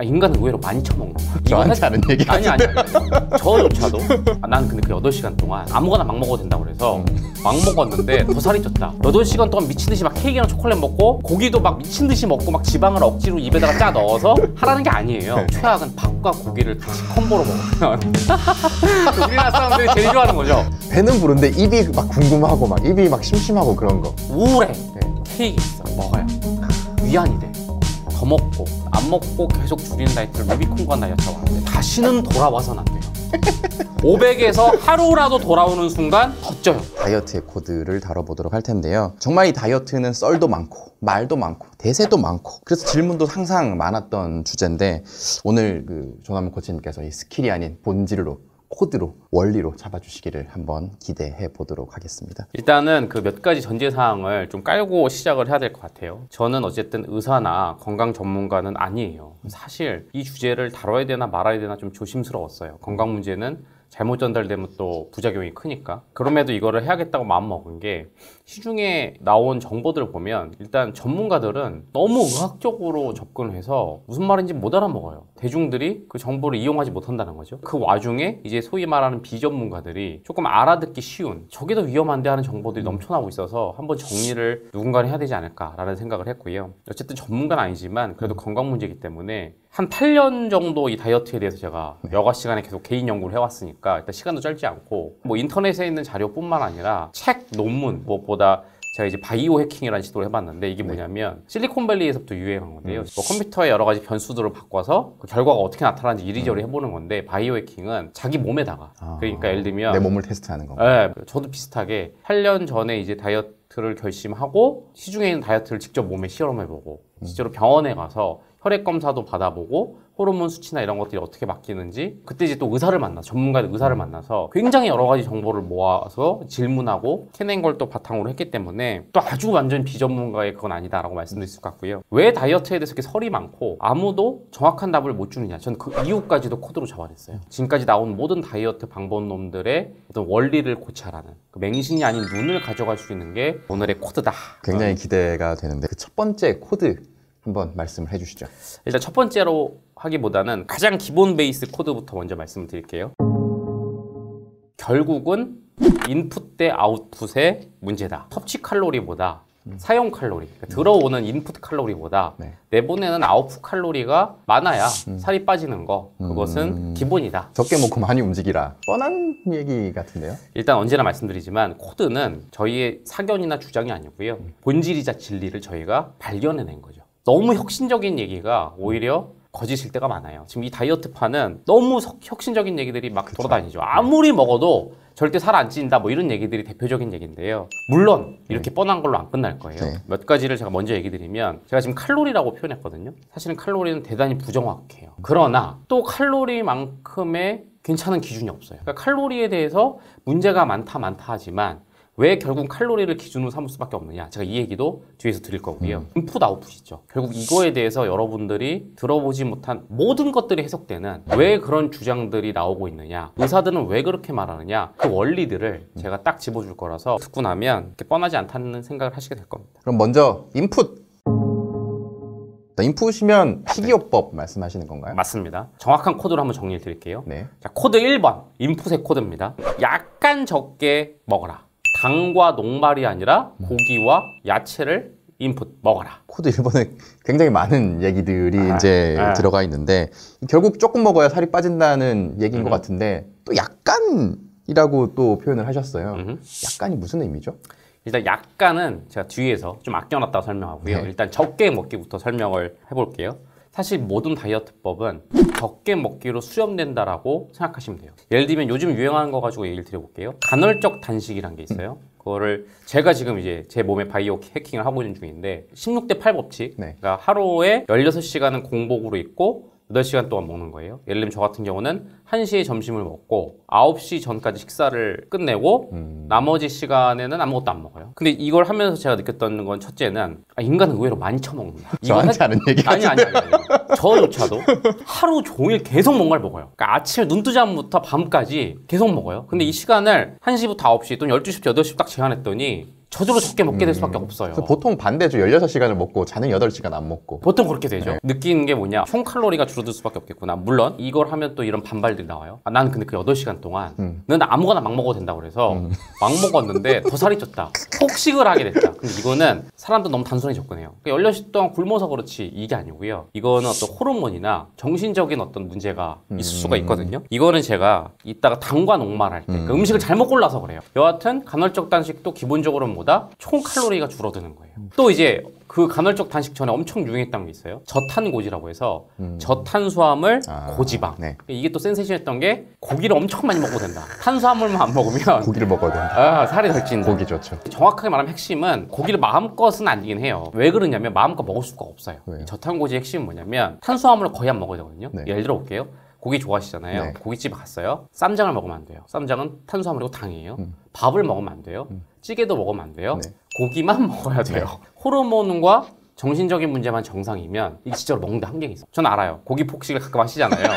인간은 의외로 많이 처먹는다. 저한테 하는 얘기 아니. 저조차도 나는 근데 그 8시간 동안 아무거나 막 먹어도 된다고 그래서 막 먹었는데 더 살이 쪘다. 8시간 동안 미친듯이 막 케이크랑 초콜릿 먹고 고기도 막 미친듯이 먹고 막 지방을 억지로 입에다가 짜 넣어서 하라는 게 아니에요. 최악은 밥과 고기를 같이 콤보로 먹으면 우리나라 사람들이 제일 좋아하는 거죠. 배는 부른데 입이 막 궁금하고 막 입이 막 심심하고 그런 거. 우울해. 케이크 있어. 먹어요. 위안이 돼. 더 먹고 안 먹고 계속 줄이는 다이어트를 루비콘과 다이어트라고 하는데 다시는 돌아와서는 안 돼요. 500에서 하루라도 돌아오는 순간 더 쪄요. 다이어트의 코드를 다뤄보도록 할 텐데요. 정말 이 다이어트는 썰도 많고 말도 많고 대세도 많고 그래서 질문도 항상 많았던 주제인데 오늘 그 조남은 코치님께서 이 스킬이 아닌 본질로 코드로 원리로 잡아주시기를 한번 기대해 보도록 하겠습니다. 일단은 그 몇 가지 전제 사항을 좀 깔고 시작을 해야 될 것 같아요. 저는 어쨌든 의사나 건강 전문가는 아니에요. 사실 이 주제를 다뤄야 되나 말아야 되나 좀 조심스러웠어요. 건강 문제는 잘못 전달되면 또 부작용이 크니까. 그럼에도 이거를 해야겠다고 마음먹은 게 시중에 나온 정보들을 보면 일단 전문가들은 너무 의학적으로 접근을 해서 무슨 말인지 못 알아먹어요. 대중들이 그 정보를 이용하지 못한다는 거죠. 그 와중에 이제 소위 말하는 비전문가들이 조금 알아듣기 쉬운 저게 더 위험한데 하는 정보들이 넘쳐나고 있어서 한번 정리를 누군가 해야 되지 않을까라는 생각을 했고요. 어쨌든 전문가는 아니지만 그래도 건강 문제이기 때문에 한 8년 정도 이 다이어트에 대해서 제가 여가 시간에 계속 개인 연구를 해왔으니까 일단 시간도 짧지 않고 뭐 인터넷에 있는 자료뿐만 아니라 책, 논문, 무엇보다 제가 이제 바이오 해킹이라는 시도를 해봤는데 이게 뭐냐면 실리콘밸리에서부터 유행한 건데요. 뭐 컴퓨터에 여러 가지 변수들을 바꿔서 그 결과가 어떻게 나타나는지 이리저리 해보는 건데 바이오 해킹은 자기 몸에다가 그러니까 예를 들면 내 몸을 테스트하는 거. 네, 저도 비슷하게 8년 전에 이제 다이어트를 결심하고 시중에 있는 다이어트를 직접 몸에 실험해보고 실제로 병원에 가서 혈액 검사도 받아보고 호르몬 수치나 이런 것들이 어떻게 바뀌는지 그때 이제 또 의사를 만나서 전문가 의사를 만나서 굉장히 여러 가지 정보를 모아서 질문하고 캐낸 걸 또 바탕으로 했기 때문에 또 아주 완전 비전문가의 그건 아니다라고 말씀드릴 수 같고요. 왜 다이어트에 대해서 이렇게 설이 많고 아무도 정확한 답을 못 주느냐. 저는 그 이유까지도 코드로 잡아냈어요. 지금까지 나온 모든 다이어트 방법론들의 어떤 원리를 고찰하는 그 맹신이 아닌 눈을 가져갈 수 있는 게 오늘의 코드다. 굉장히 기대가 되는데 그 첫 번째 코드 한번 말씀을 해주시죠. 일단 첫 번째로 하기보다는 가장 기본 베이스 코드부터 먼저 말씀을 드릴게요. 결국은 인풋 대 아웃풋의 문제다. 섭취 칼로리보다 사용 칼로리, 그러니까 들어오는 인풋 칼로리보다 내보내는 아웃풋 칼로리가 많아야 살이 빠지는 거, 그것은 기본이다. 적게 먹고 많이 움직이라. 뻔한 얘기 같은데요? 일단 언제나 말씀드리지만 코드는 저희의 사견이나 주장이 아니고요. 본질이자 진리를 저희가 발견해낸 거죠. 너무 혁신적인 얘기가 오히려 거짓일 때가 많아요. 지금 이 다이어트파는 너무 혁신적인 얘기들이 막 돌아다니죠. 아무리 먹어도 절대 살 안 찐다 뭐 이런 얘기들이 대표적인 얘기인데요. 물론 이렇게 뻔한 걸로 안 끝날 거예요. 몇 가지를 제가 먼저 얘기 드리면 제가 지금 칼로리라고 표현했거든요. 사실은 칼로리는 대단히 부정확해요. 그러나 또 칼로리만큼의 괜찮은 기준이 없어요. 그러니까 칼로리에 대해서 문제가 많다 하지만 왜 결국 칼로리를 기준으로 삼을 수밖에 없느냐, 제가 이 얘기도 뒤에서 드릴 거고요. 인풋 아웃풋이죠. 결국 이거에 대해서 여러분들이 들어보지 못한 모든 것들이 해석되는 왜 그런 주장들이 나오고 있느냐, 의사들은 왜 그렇게 말하느냐, 그 원리들을 제가 딱 집어줄 거라서 듣고 나면 이렇게 뻔하지 않다는 생각을 하시게 될 겁니다. 그럼 먼저 인풋. 인풋이면 식이요법 말씀하시는 건가요? 맞습니다. 정확한 코드로 한번 정리해 드릴게요. 네. 자, 코드 1번 인풋의 코드입니다. 약간 적게 먹어라. 당과 녹말이 아니라 고기와 야채를 인풋 먹어라. 코드 1번에 굉장히 많은 얘기들이 이제 들어가 있는데 결국 조금 먹어야 살이 빠진다는 얘기인 것 같은데 또 약간이라고 또 표현을 하셨어요. 약간이 무슨 의미죠? 일단 약간은 제가 뒤에서 좀 아껴놨다고 설명하고요. 일단 적게 먹기부터 설명을 해볼게요. 사실 모든 다이어트법은 적게 먹기로 수렴된다라고 생각하시면 돼요. 예를 들면 요즘 유행하는 거 가지고 얘기를 드려볼게요. 간헐적 단식이라는 게 있어요. 그거를 제가 지금 이제 제 몸에 바이오 해킹을 하고 있는 중인데 16대 8 법칙. 그러니까 하루에 16시간은 공복으로 있고 8시간 동안 먹는 거예요. 예를 들면 저 같은 경우는 1시에 점심을 먹고 9시 전까지 식사를 끝내고 나머지 시간에는 아무것도 안 먹어요. 근데 이걸 하면서 제가 느꼈던 건 첫째는 인간은 의외로 많이 처먹는다. 저한테 하는 얘기 아니. 저조차도 하루 종일 계속 뭔가를 먹어요. 그러니까 아침에 눈 뜨자마자 밤까지 계속 먹어요. 근데 이 시간을 1시부터 9시 또는 12시부터 8시 딱 제한했더니 저절로 적게 먹게 될 수밖에 없어요. 그래서 보통 반대죠. 16시간을 먹고 자는 8시간 안 먹고. 보통 그렇게 되죠. 네. 느끼는 게 뭐냐, 총 칼로리가 줄어들 수밖에 없겠구나. 물론 이걸 하면 또 이런 반발들이 나와요. 아, 나는 근데 그 8시간 동안 넌 아무거나 막 먹어도 된다고 그래서 막 먹었는데 더 살이 쪘다, 폭식을 하게 됐다. 근데 이거는 사람도 너무 단순하게 접근해요. 16시 동안 굶어서 그렇지 이게 아니고요. 이거는 어떤 호르몬이나 정신적인 어떤 문제가 있을 수가 있거든요. 이거는 제가 이따가 당과 녹말할 때 그 음식을 잘못 골라서 그래요. 여하튼 간헐적 단식도 기본적으로 뭐다? 총 칼로리가 줄어드는 거예요. 또 이제 그 간헐적 단식 전에 엄청 유행했던 게 있어요. 저탄고지라고 해서 저탄수화물, 고지방. 네. 이게 또 센세이션했던 게 고기를 엄청 많이 먹어도 된다. 탄수화물만 안 먹으면 고기를 먹어야 된다. 아, 살이 덜 찐다. 고기 좋죠. 정확하게 말하면 핵심은 고기를 마음껏은 아니긴 해요. 왜 그러냐면 마음껏 먹을 수가 없어요. 왜요? 저탄고지의 핵심은 뭐냐면 탄수화물을 거의 안 먹어야 되거든요. 네. 예를 들어 볼게요. 고기 좋아하시잖아요. 네. 고깃집에 갔어요. 쌈장을 먹으면 안 돼요. 쌈장은 탄수화물이고 당이에요. 밥을 먹으면 안 돼요. 찌개도 먹으면 안 돼요. 네. 고기만 먹어야 돼요. 호르몬과 정신적인 문제만 정상이면 이게 진짜로 먹는데 한계가 있어요. 전 알아요. 고기 폭식을 가끔 하시잖아요.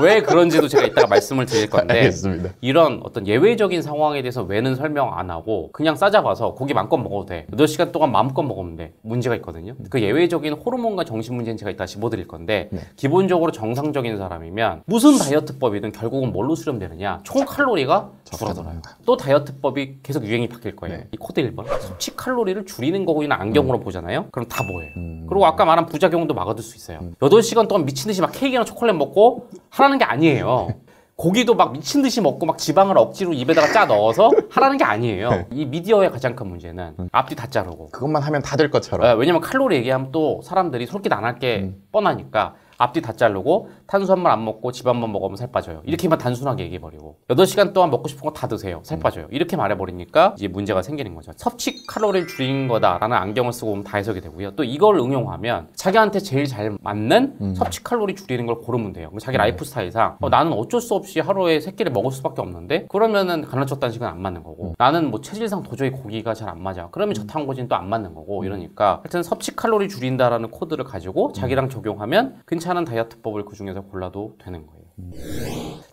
왜 그런지도 제가 이따가 말씀을 드릴 건데, 알겠습니다. 이런 어떤 예외적인 상황에 대해서 왜는 설명 안 하고 그냥 싸잡아서 고기 마음껏 먹어도 돼, 8시간 동안 마음껏 먹으면 돼, 문제가 있거든요. 그 예외적인 호르몬과 정신 문제는 제가 이따 짚어드릴 건데, 기본적으로 정상적인 사람이면 무슨 다이어트법이든 결국은 뭘로 수렴되느냐, 총 칼로리가 줄어들어요. 또 다이어트법이 계속 유행이 바뀔 거예요. 이 코드 1번 섭취 칼로리를 줄이는 거고 이는 안경으로 보잖아요. 그럼 다 뭐예요? 그리고 아까 말한 부작용도 막아둘 수 있어요. 8시간 동안 미친 듯이 막 케이크나 초콜릿 먹고 하라는 게 아니에요. 고기도 막 미친 듯이 먹고 막 지방을 억지로 입에다가 짜 넣어서 하라는 게 아니에요. 이 미디어의 가장 큰 문제는 앞뒤 다 자르고. 그것만 하면 다 될 것처럼. 왜냐면 칼로리 얘기하면 또 사람들이 솔깃 안 할 게 뻔하니까 앞뒤 다 자르고 탄수화물 안 먹고 지방만 먹으면 살 빠져요. 이렇게만 단순하게 얘기해버리고 8시간 동안 먹고 싶은 거 다 드세요. 살 빠져요. 이렇게 말해버리니까 이제 문제가 생기는 거죠. 섭취 칼로리를 줄이는 거다라는 안경을 쓰고 보면 다 해석이 되고요. 또 이걸 응용하면 자기한테 제일 잘 맞는 섭취 칼로리 줄이는 걸 고르면 돼요. 자기 라이프 스타일상 나는 어쩔 수 없이 하루에 3끼를 먹을 수밖에 없는데, 그러면은 간헐적 단식은 안 맞는 거고, 나는 뭐 체질상 도저히 고기가 잘 안 맞아, 그러면 저탄고지는 또 안 맞는 거고, 이러니까 하여튼 섭취 칼로리 줄인다라는 코드를 가지고 자기랑 적용하면 괜찮은 다이어트법을 그 중에서 골라도 되는 거예요.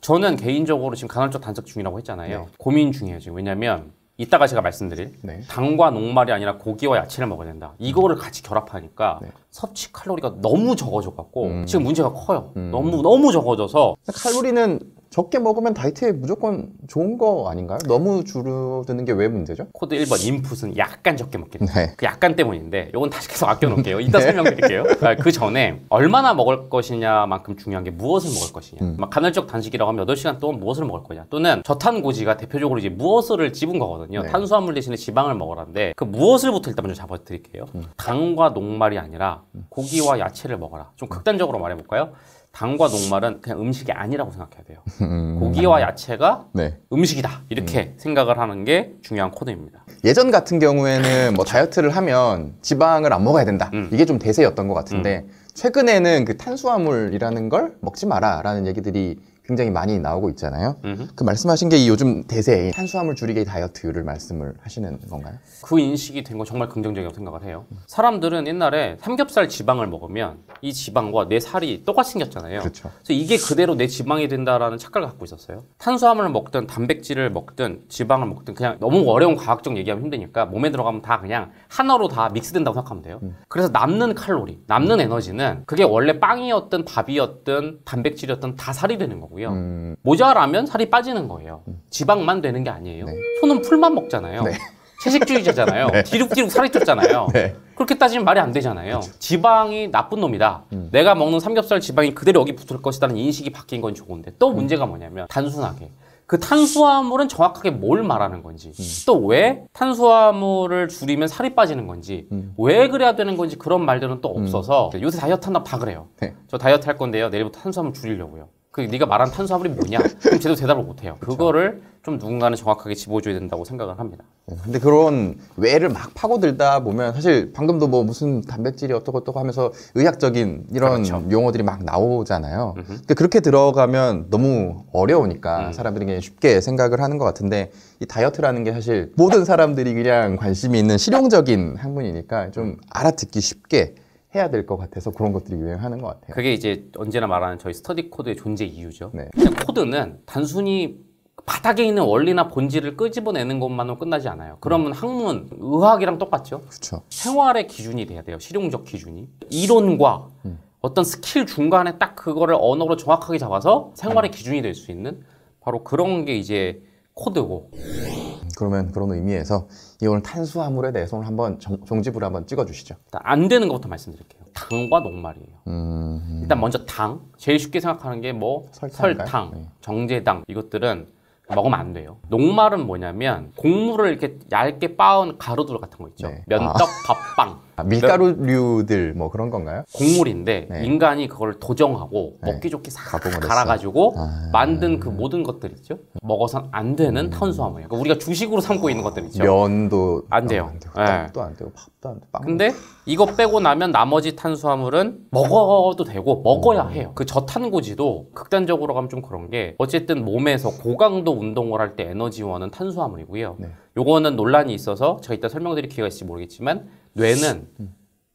저는 개인적으로 지금 간헐적 단식 중이라고 했잖아요. 고민 중이에요 지금. 왜냐면 이따가 제가 말씀드릴 당과 녹말이 아니라 고기와 야채를 먹어야 된다, 이거를 같이 결합하니까 섭취 칼로리가 너무 적어져갖고 지금 문제가 커요. 너무 적어져서. 칼로리는 적게 먹으면 다이어트에 무조건 좋은 거 아닌가요? 너무 줄어드는 게 왜 문제죠? 코드 1번 인풋은 약간 적게 먹게 돼요. 네. 그 약간 때문인데 이건 다시 계속 아껴놓을게요. 이따 설명드릴게요. 그 전에 얼마나 먹을 것이냐만큼 중요한 게 무엇을 먹을 것이냐. 막 간헐적 단식이라고 하면 8시간 동안 무엇을 먹을 거냐, 또는 저탄고지가 대표적으로 이제 무엇을 집은 거거든요. 탄수화물 대신에 지방을 먹으라는데 그 무엇을부터 일단 먼저 잡아드릴게요. 당과 녹말이 아니라 고기와 야채를 먹어라. 좀 극단적으로 말해볼까요? 당과 녹말은 그냥 음식이 아니라고 생각해야 돼요. 고기와 야채가 음식이다, 이렇게 생각을 하는 게 중요한 코드입니다. 예전 같은 경우에는 뭐 다이어트를 하면 지방을 안 먹어야 된다, 이게 좀 대세였던 것 같은데 최근에는 그 탄수화물이라는 걸 먹지 마라 라는 얘기들이 굉장히 많이 나오고 있잖아요. 그 말씀하신 게 이 요즘 대세인 탄수화물 줄이기 다이어트를 말씀을 하시는 건가요? 그 인식이 된 건 정말 긍정적이라고 생각을 해요. 사람들은 옛날에 삼겹살 지방을 먹으면 이 지방과 내 살이 똑같이 생겼잖아요. 그렇죠. 그래서 이게 그대로 내 지방이 된다라는 착각을 갖고 있었어요. 탄수화물을 먹든 단백질을 먹든 지방을 먹든 그냥 너무 어려운 과학적 얘기하면 힘드니까 몸에 들어가면 다 그냥 하나로 다 믹스된다고 생각하면 돼요. 그래서 남는 칼로리, 남는 에너지는 그게 원래 빵이었든 밥이었든 단백질이었든 다 살이 되는 거고요. 모자라면 살이 빠지는 거예요. 지방만 되는 게 아니에요. 소는 풀만 먹잖아요. 채식주의자잖아요. 디룩디룩 살이 쪘잖아요. 그렇게 따지면 말이 안 되잖아요. 지방이 나쁜 놈이다. 내가 먹는 삼겹살 지방이 그대로 여기 붙을 것이라는 인식이 바뀐 건 좋은데, 또 문제가 뭐냐면 단순하게 그 탄수화물은 정확하게 뭘 말하는 건지, 또 왜 탄수화물을 줄이면 살이 빠지는 건지, 왜 그래야 되는 건지, 그런 말들은 또 없어서 요새 다이어트 한다고 다 그래요. 저 다이어트 할 건데요, 내일부터 탄수화물 줄이려고요. 그 네가 말한 탄수화물이 뭐냐? 그럼 제대로 대답을 못해요. 그거를 좀 누군가는 정확하게 짚어줘야 된다고 생각을 합니다. 근데 그런 외를 막 파고들다 보면 사실 방금도 뭐 무슨 단백질이 어떻고 하면서 의학적인 이런 용어들이 막 나오잖아요. 그러니까 그렇게 들어가면 너무 어려우니까 사람들이 그냥 쉽게 생각을 하는 것 같은데, 이 다이어트라는 게 사실 모든 사람들이 그냥 관심이 있는 실용적인 학문이니까 좀 알아듣기 쉽게 해야 될 것 같아서 그런 것들이 유행하는 것 같아요. 그게 이제 언제나 말하는 저희 스터디 코드의 존재 이유죠. 그냥 코드는 단순히 바닥에 있는 원리나 본질을 끄집어내는 것만으로 끝나지 않아요. 그러면 학문, 의학이랑 똑같죠. 그렇죠. 생활의 기준이 돼야 돼요. 실용적 기준이. 이론과 어떤 스킬 중간에 딱 그거를 언어로 정확하게 잡아서 생활의 기준이 될 수 있는 바로 그런 게 이제 코드고. 그러면 그런 의미에서 이 오늘 탄수화물에 대해서 오늘 한번 종지부를 한번 찍어주시죠. 일단 안 되는 것부터 말씀드릴게요. 당과 녹말이에요. 일단 먼저 당. 제일 쉽게 생각하는 게 뭐 설탕인가요? 설탕, 네. 정제당 이것들은 먹으면 안 돼요. 녹말은 뭐냐면 곡물을 이렇게 얇게 빻은 가루들 같은 거 있죠. 네. 면떡, 밥빵. 밀가루류들 뭐 그런 건가요? 곡물인데 네. 인간이 그걸 도정하고 네. 먹기 좋게 싹 가공을 했어. 갈아가지고 아. 만든 그 모든 것들 있죠. 먹어선 안 되는 탄수화물이에요. 그러니까 우리가 주식으로 삼고 있는 것들 있죠. 면도 안 돼요. 안 되고, 네. 떡도 안 되고 밥도 안 되고 빵도 근데 이거 빼고 나면 나머지 탄수화물은 먹어도 되고 먹어야 해요. 그 저탄고지도 극단적으로 가면 좀 그런 게 어쨌든 몸에서 고강도 운동을 할 때 에너지원은 탄수화물이고요. 네. 요거는 논란이 있어서 제가 이따 설명드릴 기회가 있을지 모르겠지만 뇌는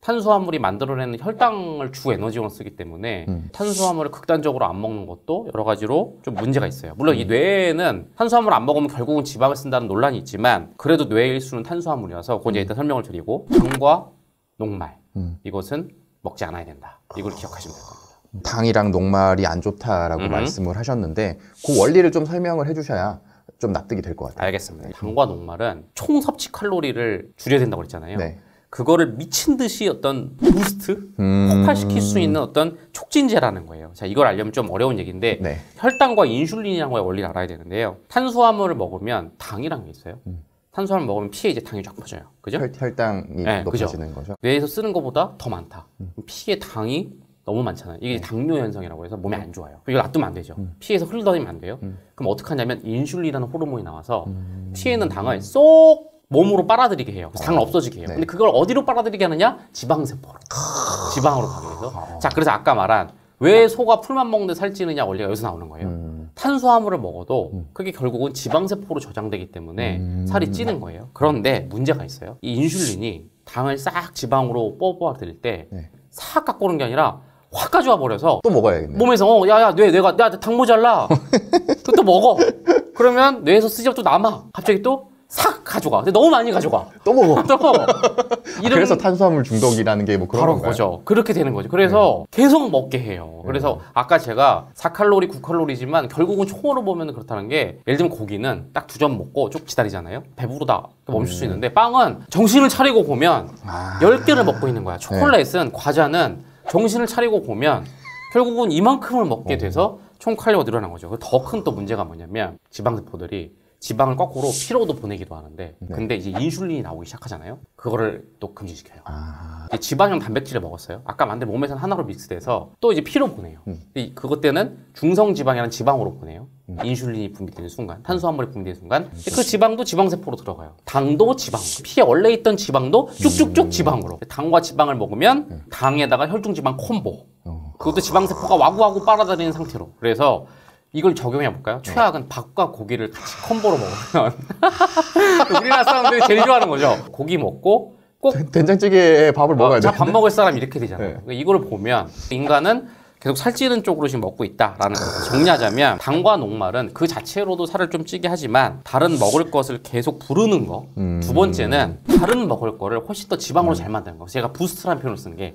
탄수화물이 만들어내는 혈당을 주 에너지원으로 쓰기 때문에 탄수화물을 극단적으로 안 먹는 것도 여러 가지로 좀 문제가 있어요. 물론 이 뇌에는 탄수화물 안 먹으면 결국은 지방을 쓴다는 논란이 있지만 그래도 뇌의 일수는 탄수화물이라서 그건 이제 일단 설명을 드리고 당과 녹말 이것은 먹지 않아야 된다. 이걸 기억하시면 될 겁니다. 당이랑 녹말이 안 좋다라고 말씀을 하셨는데 그 원리를 좀 설명을 해주셔야 좀 납득이 될 것 같아요. 알겠습니다. 당과 녹말은 총 섭취 칼로리를 줄여야 된다고 그랬잖아요. 네. 그거를 미친 듯이 어떤 부스트, 폭발시킬 수 있는 어떤 촉진제라는 거예요. 자, 이걸 알려면 좀 어려운 얘기인데 네. 혈당과 인슐린이라는 거의 원리를 알아야 되는데요. 탄수화물을 먹으면 당이라는 게 있어요. 탄수화물 먹으면 피에 이제 당이 쫙 퍼져요. 그죠? 혈당이 네, 높아지는 거죠. 뇌에서 쓰는 것보다 더 많다. 피에 당이 너무 많잖아요. 이게 네. 당뇨 현상이라고 해서 몸에 안 좋아요. 이걸 놔두면 안 되죠. 피에서 흘러다니면 안 돼요. 그럼 어떻게 하냐면 인슐린이라는 호르몬이 나와서 피에 있는 당을 쏙 몸으로 빨아들이게 해요. 그래서 당을 없어지게 해요. 네. 근데 그걸 어디로 빨아들이게 하느냐? 지방세포로. 지방으로 가게 해서. 자, 그래서 아까 말한 왜 소가 풀만 먹는데 살찌느냐 원리가 여기서 나오는 거예요. 탄수화물을 먹어도 그게 결국은 지방세포로 저장되기 때문에 살이 찌는 거예요. 그런데 문제가 있어요. 이 인슐린이 당을 싹 지방으로 뽑아들일 때 싹 갖고 오는 게 아니라 확 가져와 버려서 또 먹어야겠네. 몸에서 야야 뇌가 당 모자라 또 먹어. 그러면 뇌에서 쓰지가 또 남아. 갑자기 또 싹 가져가. 근데 너무 많이 가져가. 또 먹어. 또 먹어. 그래서 탄수화물 중독이라는 게 뭐 그런 바로 건가요? 그거죠. 그렇게 되는 거죠. 그래서 계속 먹게 해요. 그래서 아까 제가 4칼로리, 9칼로리지만 결국은 총으로 보면 그렇다는 게 예를 들면 고기는 딱 2점 먹고 쭉 기다리잖아요. 배부르다. 멈출 수 있는데 빵은 정신을 차리고 보면 10개를 먹고 있는 거야. 초콜릿은 과자는 정신을 차리고 보면 결국은 이만큼을 먹게 돼서 총 칼로리가 늘어난 거죠. 더 큰 또 문제가 뭐냐면 지방세포들이 지방을 거꾸로 피로도 보내기도 하는데 근데 이제 인슐린이 나오기 시작하잖아요. 그거를 또 금지시켜요. 이제 지방형 단백질을 먹었어요. 아까 만든 몸에서는 하나로 믹스돼서 또 이제 피로 보내요. 근데 그것 때는 중성지방이라는 지방으로 보내요. 인슐린이 분비되는 순간, 탄수화물이 분비되는 순간 그 지방도 지방세포로 들어가요. 당도 지방, 피에 원래 있던 지방도 쭉쭉쭉 지방으로. 당과 지방을 먹으면 당에다가 혈중지방 콤보. 그것도 지방세포가 와구와구 빨아들이는 상태로. 그래서 이걸 적용해 볼까요? 최악은 밥과 고기를 같이 콤보로 먹으면 우리나라 사람들이 제일 좋아하는 거죠. 고기 먹고 꼭 된장찌개에 밥을 먹어야 돼. 자, 밥 먹을 사람 이렇게 되잖아요. 네. 그러니까 이걸 보면 인간은 계속 살찌는 쪽으로 지금 먹고 있다라는 거죠. 정리하자면 당과 녹말은 그 자체로도 살을 좀 찌게 하지만 다른 먹을 것을 계속 부르는 거. 두 번째는 다른 먹을 거를 훨씬 더 지방으로 잘 만드는 거. 제가 부스트라는 표현을 쓴 게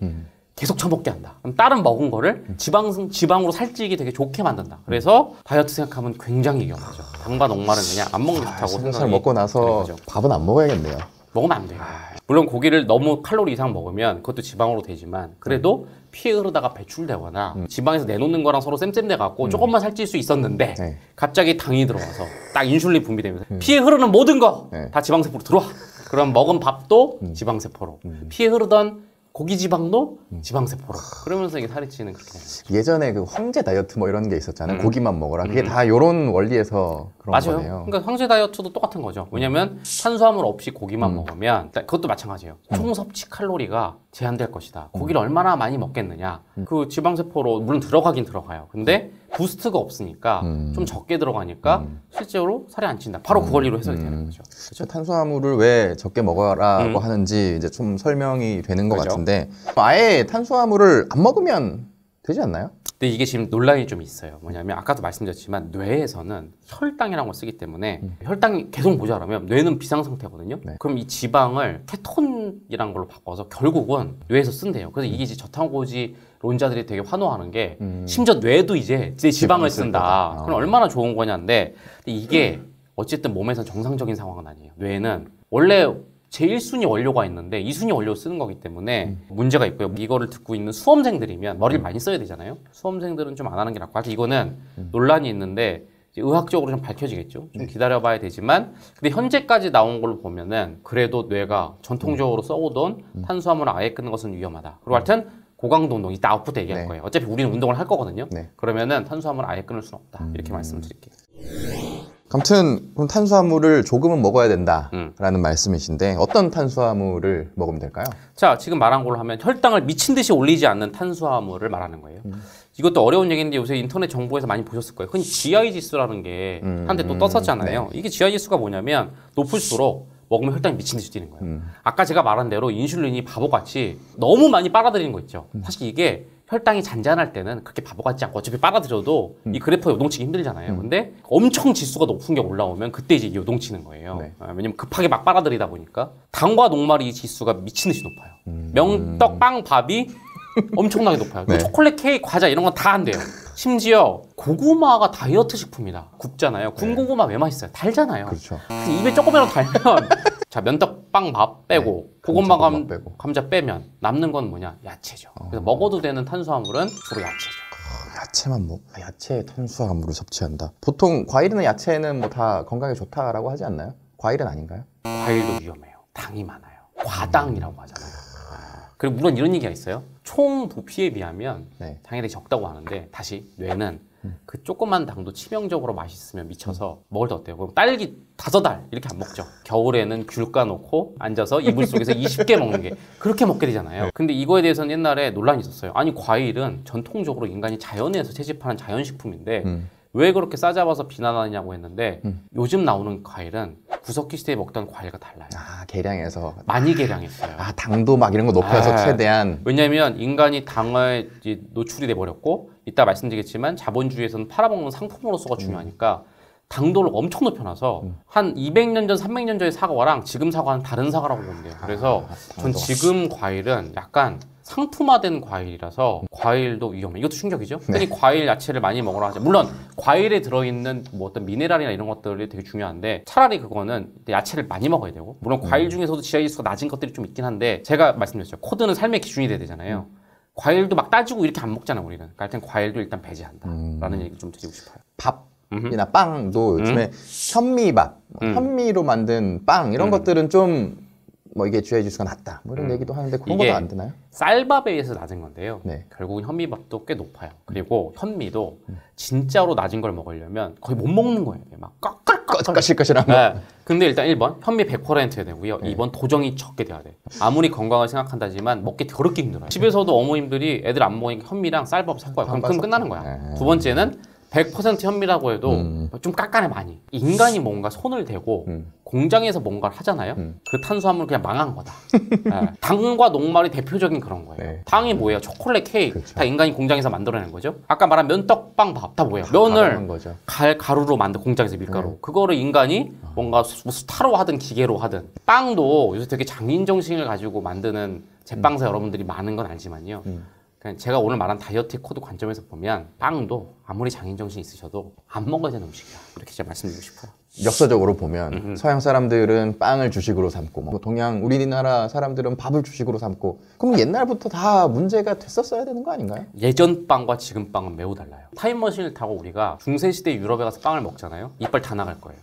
계속 처먹게 한다. 그럼 다른 먹은 거를 지방으로 살찌기 되게 좋게 만든다. 그래서 다이어트 생각하면 굉장히 위험하죠. 당과 녹말은 그냥 안 먹는 게 좋다고 삼겹살 생각이 먹고 나서 되는 거죠. 밥은 안 먹어야겠네요. 먹으면 안 돼요. 물론 고기를 너무 칼로리 이상 먹으면 그것도 지방으로 되지만 그래도 피에 흐르다가 배출되거나 지방에서 내놓는 거랑 서로 쌤쌤돼 갖고 조금만 살찔 수 있었는데 네. 갑자기 당이 들어와서 딱 인슐린 분비되면서 피에 흐르는 모든 거 다 지방세포로 들어와. 그럼 먹은 밥도 지방세포로 피에 흐르던 고기 지방도 지방세포로. 그러면서 이게 살이 찌는 그렇게 되는 거죠. 예전에 그 황제 다이어트 뭐 이런 게 있었잖아요. 고기만 먹어라. 그게 다 이런 원리에서 그런 맞아요. 거네요. 그러니까 황제 다이어트도 똑같은 거죠. 왜냐면 탄수화물 없이 고기만 먹으면 그것도 마찬가지예요. 총 섭취 칼로리가 제한될 것이다. 고기를 얼마나 많이 먹겠느냐. 그 지방세포로 물론 들어가긴 들어가요. 근데 부스트가 없으니까 좀 적게 들어가니까 실제로 살이 안 찐다. 바로 그 원리로 해석이 되는 거죠. 그렇죠? 탄수화물을 왜 적게 먹어라고 하는지 이제 좀 설명이 되는 것 그죠? 같은데 아예 탄수화물을 안 먹으면 되지 않나요? 근데 이게 지금 논란이 좀 있어요. 뭐냐면 아까도 말씀드렸지만 뇌에서는 혈당이라는 걸 쓰기 때문에 혈당이 계속 모자라면 뇌는 비상 상태거든요. 네. 그럼 이 지방을 케톤이라는 걸로 바꿔서 결국은 뇌에서 쓴대요. 그래서 이게 이제 저탄고지론자들이 되게 환호하는 게 심지어 뇌도 이제 내 지방을 쓴다. 그럼 얼마나 좋은 거냐인데 이게 어쨌든 몸에선 정상적인 상황은 아니에요. 뇌는 원래 제1순위 원료가 있는데 2순위 원료 쓰는 거기 때문에 문제가 있고요. 이거를 듣고 있는 수험생들이면 머리를 많이 써야 되잖아요. 수험생들은 좀 안 하는 게 낫고 하여튼 이거는 논란이 있는데 이제 의학적으로 좀 밝혀지겠죠. 좀 기다려봐야 되지만 근데 현재까지 나온 걸로 보면은 그래도 뇌가 전통적으로 써오던 탄수화물을 아예 끊는 것은 위험하다. 그리고 하여튼 고강도 운동 이따 아웃풋 얘기할 네. 거예요. 어차피 우리는 운동을 할 거거든요. 네. 그러면은 탄수화물을 아예 끊을 수는 없다. 이렇게 말씀드릴게요. 아무튼 그럼 탄수화물을 조금은 먹어야 된다라는 말씀이신데 어떤 탄수화물을 먹으면 될까요? 자, 지금 말한 걸로 하면 혈당을 미친 듯이 올리지 않는 탄수화물을 말하는 거예요. 이것도 어려운 얘기인데 요새 인터넷 정보에서 많이 보셨을 거예요. 흔히 GI 지수라는 게 한때 또 떴었잖아요. 이게 GI 지수가 뭐냐면 높을수록 먹으면 혈당이 미친 듯이 뛰는 거예요. 아까 제가 말한 대로 인슐린이 바보같이 너무 많이 빨아들이는 거 있죠. 사실 이게 혈당이 잔잔할 때는 그렇게 바보 같지 않고 어차피 빨아들여도 이 그래프가 요동치기 힘들잖아요. 근데 엄청 지수가 높은 게 올라오면 그때 이제 요동치는 거예요. 네. 왜냐면 급하게 막 빨아들이다 보니까 당과 녹말이 이 지수가 미친 듯이 높아요. 명떡, 빵, 밥이 엄청나게 높아요. 네. 초콜릿, 케이크, 과자 이런 건 다 안 돼요. 심지어 고구마가 다이어트 식품이다. 굽잖아요. 군 고구마 왜 맛있어요? 달잖아요. 그렇죠. 입에 조금이라도 달면 자 면떡, 빵, 밥 빼고 고구마, 감자 빼고. 감자 빼면 남는 건 뭐냐? 야채죠. 그래서 먹어도 되는 탄수화물은 주로 야채죠. 야채만 야채 탄수화물을 섭취한다. 보통 과일이나 야채는 뭐 다 건강에 좋다라고 하지 않나요? 과일은 아닌가요? 과일도 위험해요. 당이 많아요. 과당이라고 하잖아요. 그리고 물론 이런 얘기가 있어요. 총 부피에 비하면 네. 당연히 적다고 하는데 다시 뇌는 그 조그만 당도 치명적으로 맛있으면 미쳐서 먹을 때 어때요? 그럼 딸기 5알 이렇게 안 먹죠. 겨울에는 귤 까놓고 앉아서 이불 속에서 20개 먹는 게 그렇게 먹게 되잖아요. 근데 이거에 대해서는 옛날에 논란이 있었어요. 아니 과일은 전통적으로 인간이 자연에서 채집하는 자연식품인데 왜 그렇게 싸잡아서 비난하느냐고 했는데 요즘 나오는 과일은 구석기 시대에 먹던 과일과 달라요. 아, 계량해서. 많이 개량했어요. 아, 당도 막 이런 거 높여서 최대한. 왜냐하면 인간이 당에 이제 노출이 돼버렸고 이따 말씀드리겠지만 자본주의에서는 팔아먹는 상품으로서가 중요하니까 당도를 엄청 높여놔서 한 200년 전, 300년 전의 사과랑 지금 사과는 다른 사과라고 보면 돼요. 그래서 전 지금 과일은 약간 상품화된 과일이라서 과일도 위험해. 이것도 충격이죠. 흔히 과일, 야채를 많이 먹으라 하죠. 물론 과일에 들어있는 뭐 어떤 미네랄이나 이런 것들이 되게 중요한데 차라리 그거는 야채를 많이 먹어야 되고 물론 과일 중에서도 지하지수가 낮은 것들이 좀 있긴 한데 제가 말씀드렸죠. 코드는 삶의 기준이 돼야 되잖아요. 과일도 막 따지고 이렇게 안 먹잖아요, 우리는. 그러니까 하여튼 과일도 일단 배제한다라는 얘기 좀 드리고 싶어요. 밥이나 빵도 요즘에 현미밥, 현미로 만든 빵 이런 것들은 좀 뭐 이게 GI 지수가 낮다 뭐 이런 얘기도 하는데 그런 것도 안 되나요? 쌀밥에 의해서 낮은 건데요. 네. 결국은 현미밥도 꽤 높아요. 그리고 현미도 진짜로 낮은 걸 먹으려면 거의 못 먹는 거예요. 막 까실까실한 거. 네. 근데 일단 1번 현미 100%여야 되고요. 2번 도정이 적게 돼야 돼. 아무리 건강을 생각한다지만 먹기 더럽게 힘들어요. 집에서도 어머님들이 애들 안 먹으니까 현미랑 쌀밥을 섞어요. 그럼 끝나는 거야. 두 번째는 100% 현미라고 해도 좀 깎아내 많이. 인간이 뭔가 손을 대고 공장에서 뭔가를 하잖아요. 그 탄수화물은 그냥 망한 거다. 네. 당과 녹말이 대표적인 그런 거예요. 네. 당이 뭐예요? 초콜릿, 케이크. 그렇죠. 다 인간이 공장에서 만들어낸 거죠. 아까 말한 면떡, 빵, 밥. 다 뭐예요? 가공한 면을 거죠. 가루로 만든 공장에서 밀가루. 그거를 인간이 뭔가 수타로 하든 기계로 하든. 빵도 요새 되게 장인 정신을 가지고 만드는 제빵사 여러분들이 많은 건 알지만요. 그냥 제가 오늘 말한 다이어트 코드 관점에서 보면 빵도 아무리 장인 정신 있으셔도 안 먹어야 되는 음식이야. 이렇게 제가 말씀드리고 싶어요. 역사적으로 보면 서양 사람들은 빵을 주식으로 삼고 뭐 동양 우리나라 사람들은 밥을 주식으로 삼고 그럼 옛날부터 다 문제가 됐었어야 되는 거 아닌가요? 예전 빵과 지금 빵은 매우 달라요. 타임머신을 타고 우리가 중세시대 유럽에 가서 빵을 먹잖아요. 이빨 다 나갈 거예요.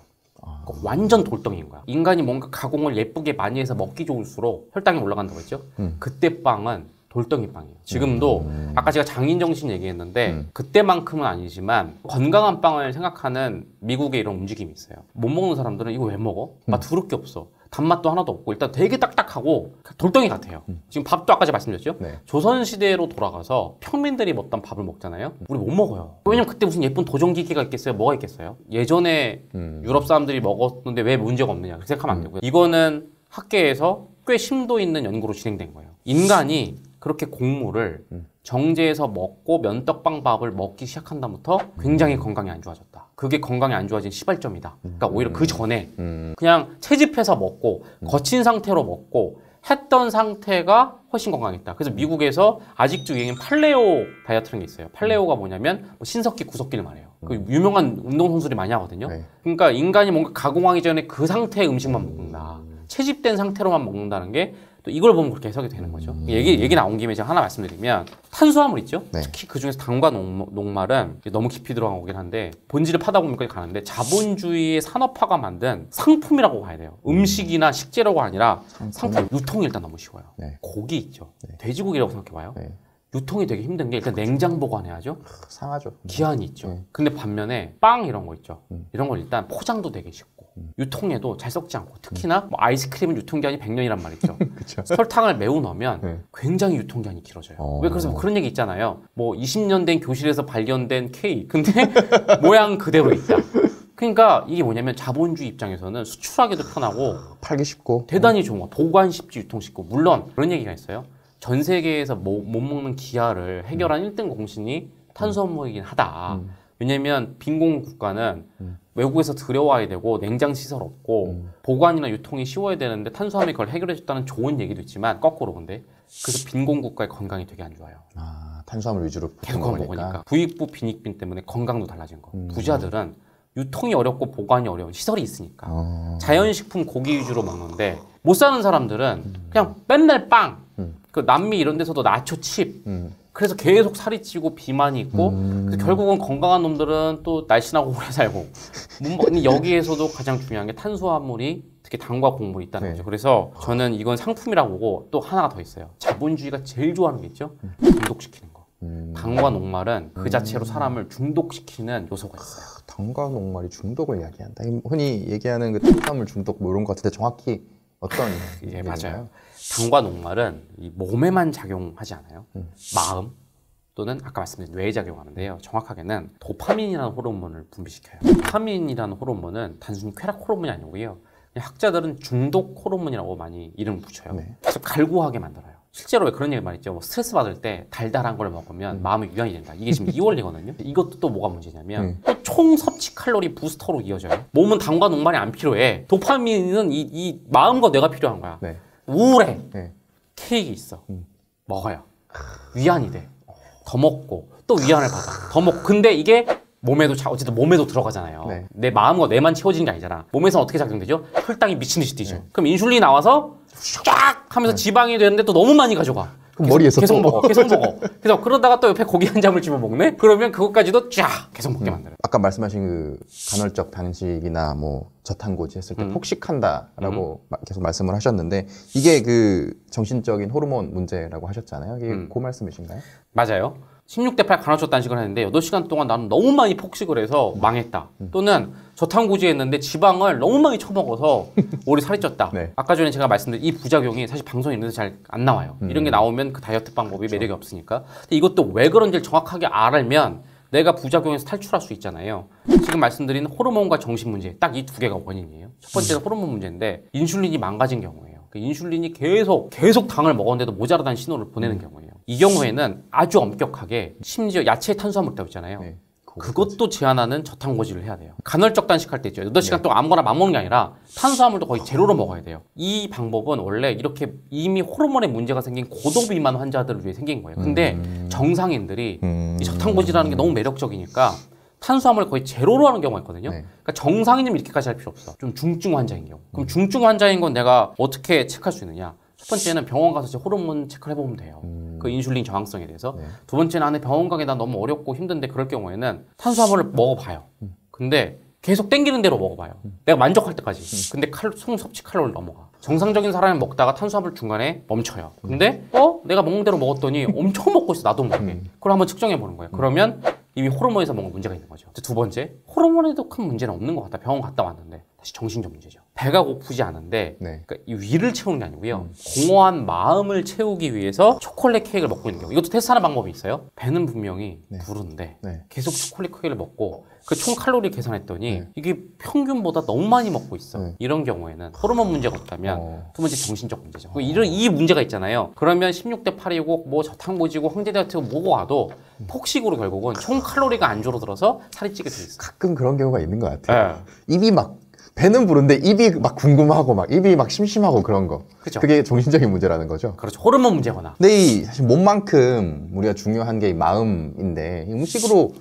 완전 돌덩이인 거야. 인간이 뭔가 가공을 예쁘게 많이 해서 먹기 좋을수록 혈당이 올라간다고 했죠. 그때 빵은 돌덩이 빵이에요. 지금도 아까 제가 장인 정신 얘기했는데 그때만큼은 아니지만 건강한 빵을 생각하는 미국의 이런 움직임이 있어요. 못 먹는 사람들은 이거 왜 먹어? 맛 더럽게 없어. 단맛도 하나도 없고 일단 되게 딱딱하고 돌덩이 같아요. 지금 밥도 아까 제가 말씀드렸죠? 네. 조선시대로 돌아가서 평민들이 먹던 밥을 먹잖아요. 우리 못 먹어요. 왜냐면 그때 무슨 예쁜 도전기기가 있겠어요? 뭐가 있겠어요? 예전에 유럽 사람들이 먹었는데 왜 문제가 없느냐 그렇게 생각하면 안 되고요. 이거는 학계에서 꽤 심도 있는 연구로 진행된 거예요. 인간이 그렇게 곡물을 정제해서 먹고 면떡빵밥을 먹기 시작한 다음부터 굉장히 건강이 안 좋아졌다. 그게 건강이 안 좋아진 시발점이다. 그러니까 오히려 그 전에 그냥 채집해서 먹고 거친 상태로 먹고 했던 상태가 훨씬 건강했다. 그래서 미국에서 아직도 유행인 팔레오 다이어트라는 게 있어요. 팔레오가 뭐냐면 뭐 신석기, 구석기를 말해요. 그 유명한 운동선수들이 많이 하거든요. 네. 그러니까 인간이 뭔가 가공하기 전에 그 상태의 음식만 먹는다. 채집된 상태로만 먹는다는 게 또 이걸 보면 그렇게 해석이 되는 거죠. 얘기 나온 김에 제가 하나 말씀드리면 탄수화물 있죠? 네. 특히 그중에서 당과 녹말은 너무 깊이 들어간 거긴 한데 본질을 파다 보면 까지 가는데 자본주의의 산업화가 만든 상품이라고 봐야 돼요. 음식이나 식재료가 아니라 상품. 유통이 일단 너무 쉬워요. 네. 고기 있죠. 네. 돼지고기라고 생각해봐요. 네. 유통이 되게 힘든 게 일단 냉장 보관해야죠. 상하죠. 기한이 있죠. 네. 근데 반면에 빵 이런 거 있죠. 이런 걸 일단 포장도 되게 쉽고 유통에도 잘 썩지 않고 특히나 뭐 아이스크림은 유통기한이 100년이란 말 있죠. 그쵸. 설탕을 매우 넣으면 네. 굉장히 유통기한이 길어져요. 어. 왜 그래서 뭐 그런 얘기 있잖아요. 뭐 20년 된 교실에서 발견된 케이크 근데 모양 그대로 있다. 그러니까 이게 뭐냐면 자본주의 입장에서는 수출하기도 편하고 팔기 쉽고 대단히 좋은 거. 보관 쉽지 유통 쉽고 물론 그런 얘기가 있어요. 전 세계에서 못 먹는 기아를 해결한 1등 공신이 탄수화물이긴 하다. 왜냐면 빈곤 국가는 외국에서 들여와야 되고 냉장 시설 없고 보관이나 유통이 쉬워야 되는데 탄수화물이 그걸 해결해 줬다는 좋은 얘기도 있지만 거꾸로 근데 그래서 빈곤 국가의 건강이 되게 안 좋아요. 아, 탄수화물 위주로 계속 먹으니까. 먹으니까 부익부 빈익빈 때문에 건강도 달라진 거. 부자들은 유통이 어렵고 보관이 어려운 시설이 있으니까 자연식품 고기 위주로 먹는데 못 사는 사람들은 그냥 맨날 빵, 그 남미 이런 데서도 나초 칩. 그래서 계속 살이 찌고 비만이 있고 그래서 결국은 건강한 놈들은 또 날씬하고 오래 살고 근데 여기에서도 가장 중요한 게 탄수화물이 특히 당과 곡물이 있다는 네. 거죠. 그래서 저는 이건 상품이라고 보고 또 하나가 더 있어요. 자본주의가 제일 좋아하는 게 있죠. 중독시키는 거. 당과 녹말은 그 자체로 사람을 중독시키는 요소가 있어요. 당과 녹말이 중독을 이야기한다. 흔히 얘기하는 그 탄수화물 중독 뭐 이런 것 같은데 정확히 어떤 예, 얘기인가요? 맞아요. 당과 녹말은 이 몸에만 작용하지 않아요. 마음 또는 아까 말씀드린 뇌에 작용하는데요. 정확하게는 도파민이라는 호르몬을 분비시켜요. 도파민이라는 호르몬은 단순히 쾌락 호르몬이 아니고요. 학자들은 중독 호르몬이라고 많이 이름을 붙여요. 네. 그래서 갈구하게 만들어요. 실제로 왜 그런 얘기 말있죠. 뭐 스트레스 받을 때 달달한 걸 먹으면 마음이 유연이 된다. 이게 지금 이 원리거든요. 이것도 또 뭐가 문제냐면 또 총 섭취 칼로리 부스터로 이어져요. 몸은 당과 녹말이 안 필요해. 도파민은 이 마음과 뇌가 필요한 거야. 네. 우울해. 네. 케이크 있어. 먹어요. 위안이 돼. 더 먹고 또 위안을 받아. 더 먹고. 근데 이게 몸에도 어쨌든 몸에도 들어가잖아요. 네. 내 마음과 뇌만 채워지는 게 아니잖아. 몸에서 어떻게 작용되죠? 혈당이 미친 듯이 뛰죠. 네. 그럼 인슐린이 나와서 쫙 하면서 지방이 되는데 또 너무 많이 가져가. 그럼 머리에서 계속 또- 먹어. 계속 먹어. 그래서 그러다가 또 옆에 고기 한 점을 집어 먹네. 그러면 그것까지도 쫙 계속 먹게 만들어요. 아까 말씀하신 그 간헐적 단식이나 뭐 저탄고지 했을 때 폭식한다라고 계속 말씀을 하셨는데 이게 그 정신적인 호르몬 문제라고 하셨잖아요. 이게 그 말씀이신가요? 맞아요. 16대 8 간헐적 단식을 했는데 8시간 동안 나는 너무 많이 폭식을 해서 망했다. 또는 저탄고지 했는데 지방을 너무 많이 처먹어서 오래 살이 쪘다. 네. 아까 전에 제가 말씀드린 이 부작용이 사실 방송에 있는데 잘 안 나와요. 이런 게 나오면 그 다이어트 방법이 매력이 없으니까. 근데 이것도 왜 그런지를 정확하게 알면 내가 부작용에서 탈출할 수 있잖아요. 지금 말씀드린 호르몬과 정신 문제 딱 이 두 개가 원인이에요. 첫 번째는 호르몬 문제인데 인슐린이 망가진 경우예요. 그 인슐린이 계속 당을 먹었는데도 모자라다는 신호를 보내는 경우예요. 이 경우에는 아주 엄격하게 심지어 야채 탄수화물 있다고 있잖아요. 네. 그것도 제한하는 저탄고지를 해야 돼요. 간헐적 단식할 때 있죠. 8시간 동안 아무거나 막 먹는 게 아니라 탄수화물도 거의 제로로 먹어야 돼요. 이 방법은 원래 이렇게 이미 호르몬에 문제가 생긴 고도비만 환자들을 위해 생긴 거예요. 근데 정상인들이 이 저탄고지라는 게 너무 매력적이니까 탄수화물을 거의 제로로 하는 경우가 있거든요. 네. 그러니까 정상인이면 이렇게까지 할 필요 없어. 좀 중증 환자인 경우. 그럼 중증 환자인 건 내가 어떻게 체크할 수 있느냐? 첫 번째는 병원 가서 호르몬 체크를 해보면 돼요. 그 인슐린 저항성에 대해서. 네. 두 번째는 안에 병원 가기 나 너무 어렵고 힘든데 그럴 경우에는 탄수화물을 먹어봐요. 근데 계속 땡기는 대로 먹어봐요. 내가 만족할 때까지. 근데 총 섭취 칼로리를 넘어가. 정상적인 사람이 먹다가 탄수화물 중간에 멈춰요. 근데 내가 먹는 대로 먹었더니 엄청 먹고 있어. 나도 모르게. 그걸 한번 측정해 보는 거예요. 그러면 이미 호르몬에서 뭔가 문제가 있는 거죠. 두 번째, 호르몬에도 큰 문제는 없는 것 같다. 병원 갔다 왔는데 다시 정신적 문제죠. 배가 고프지 않은데 네. 그러니까 이 위를 채우는 게 아니고요. 공허한 마음을 채우기 위해서 초콜릿 케이크를 먹고 있는 경우. 이것도 테스트하는 방법이 있어요. 배는 분명히 네. 부른데 네. 계속 초콜릿 케이크를 먹고 그 총 칼로리 계산했더니 네. 이게 평균보다 너무 많이 먹고 있어. 네. 이런 경우에는 호르몬 문제가 없다면 두 번째 정신적 문제죠. 이 문제가 있잖아요. 그러면 16대 8이고 뭐 저탄고지고 황제다이어트고 뭐고 와도 폭식으로 결국은 총 칼로리가 안 줄어들어서 살이 찌게 돼 있어. 가끔 그런 경우가 있는 것 같아요. 입이 막 배는 부른데 입이 막 궁금하고 막 입이 막 심심하고 그런 거. 그죠. 그게 정신적인 문제라는 거죠. 그렇죠. 호르몬 문제거나. 근데 이 사실 몸만큼 우리가 중요한 게 이 마음인데 이 음식으로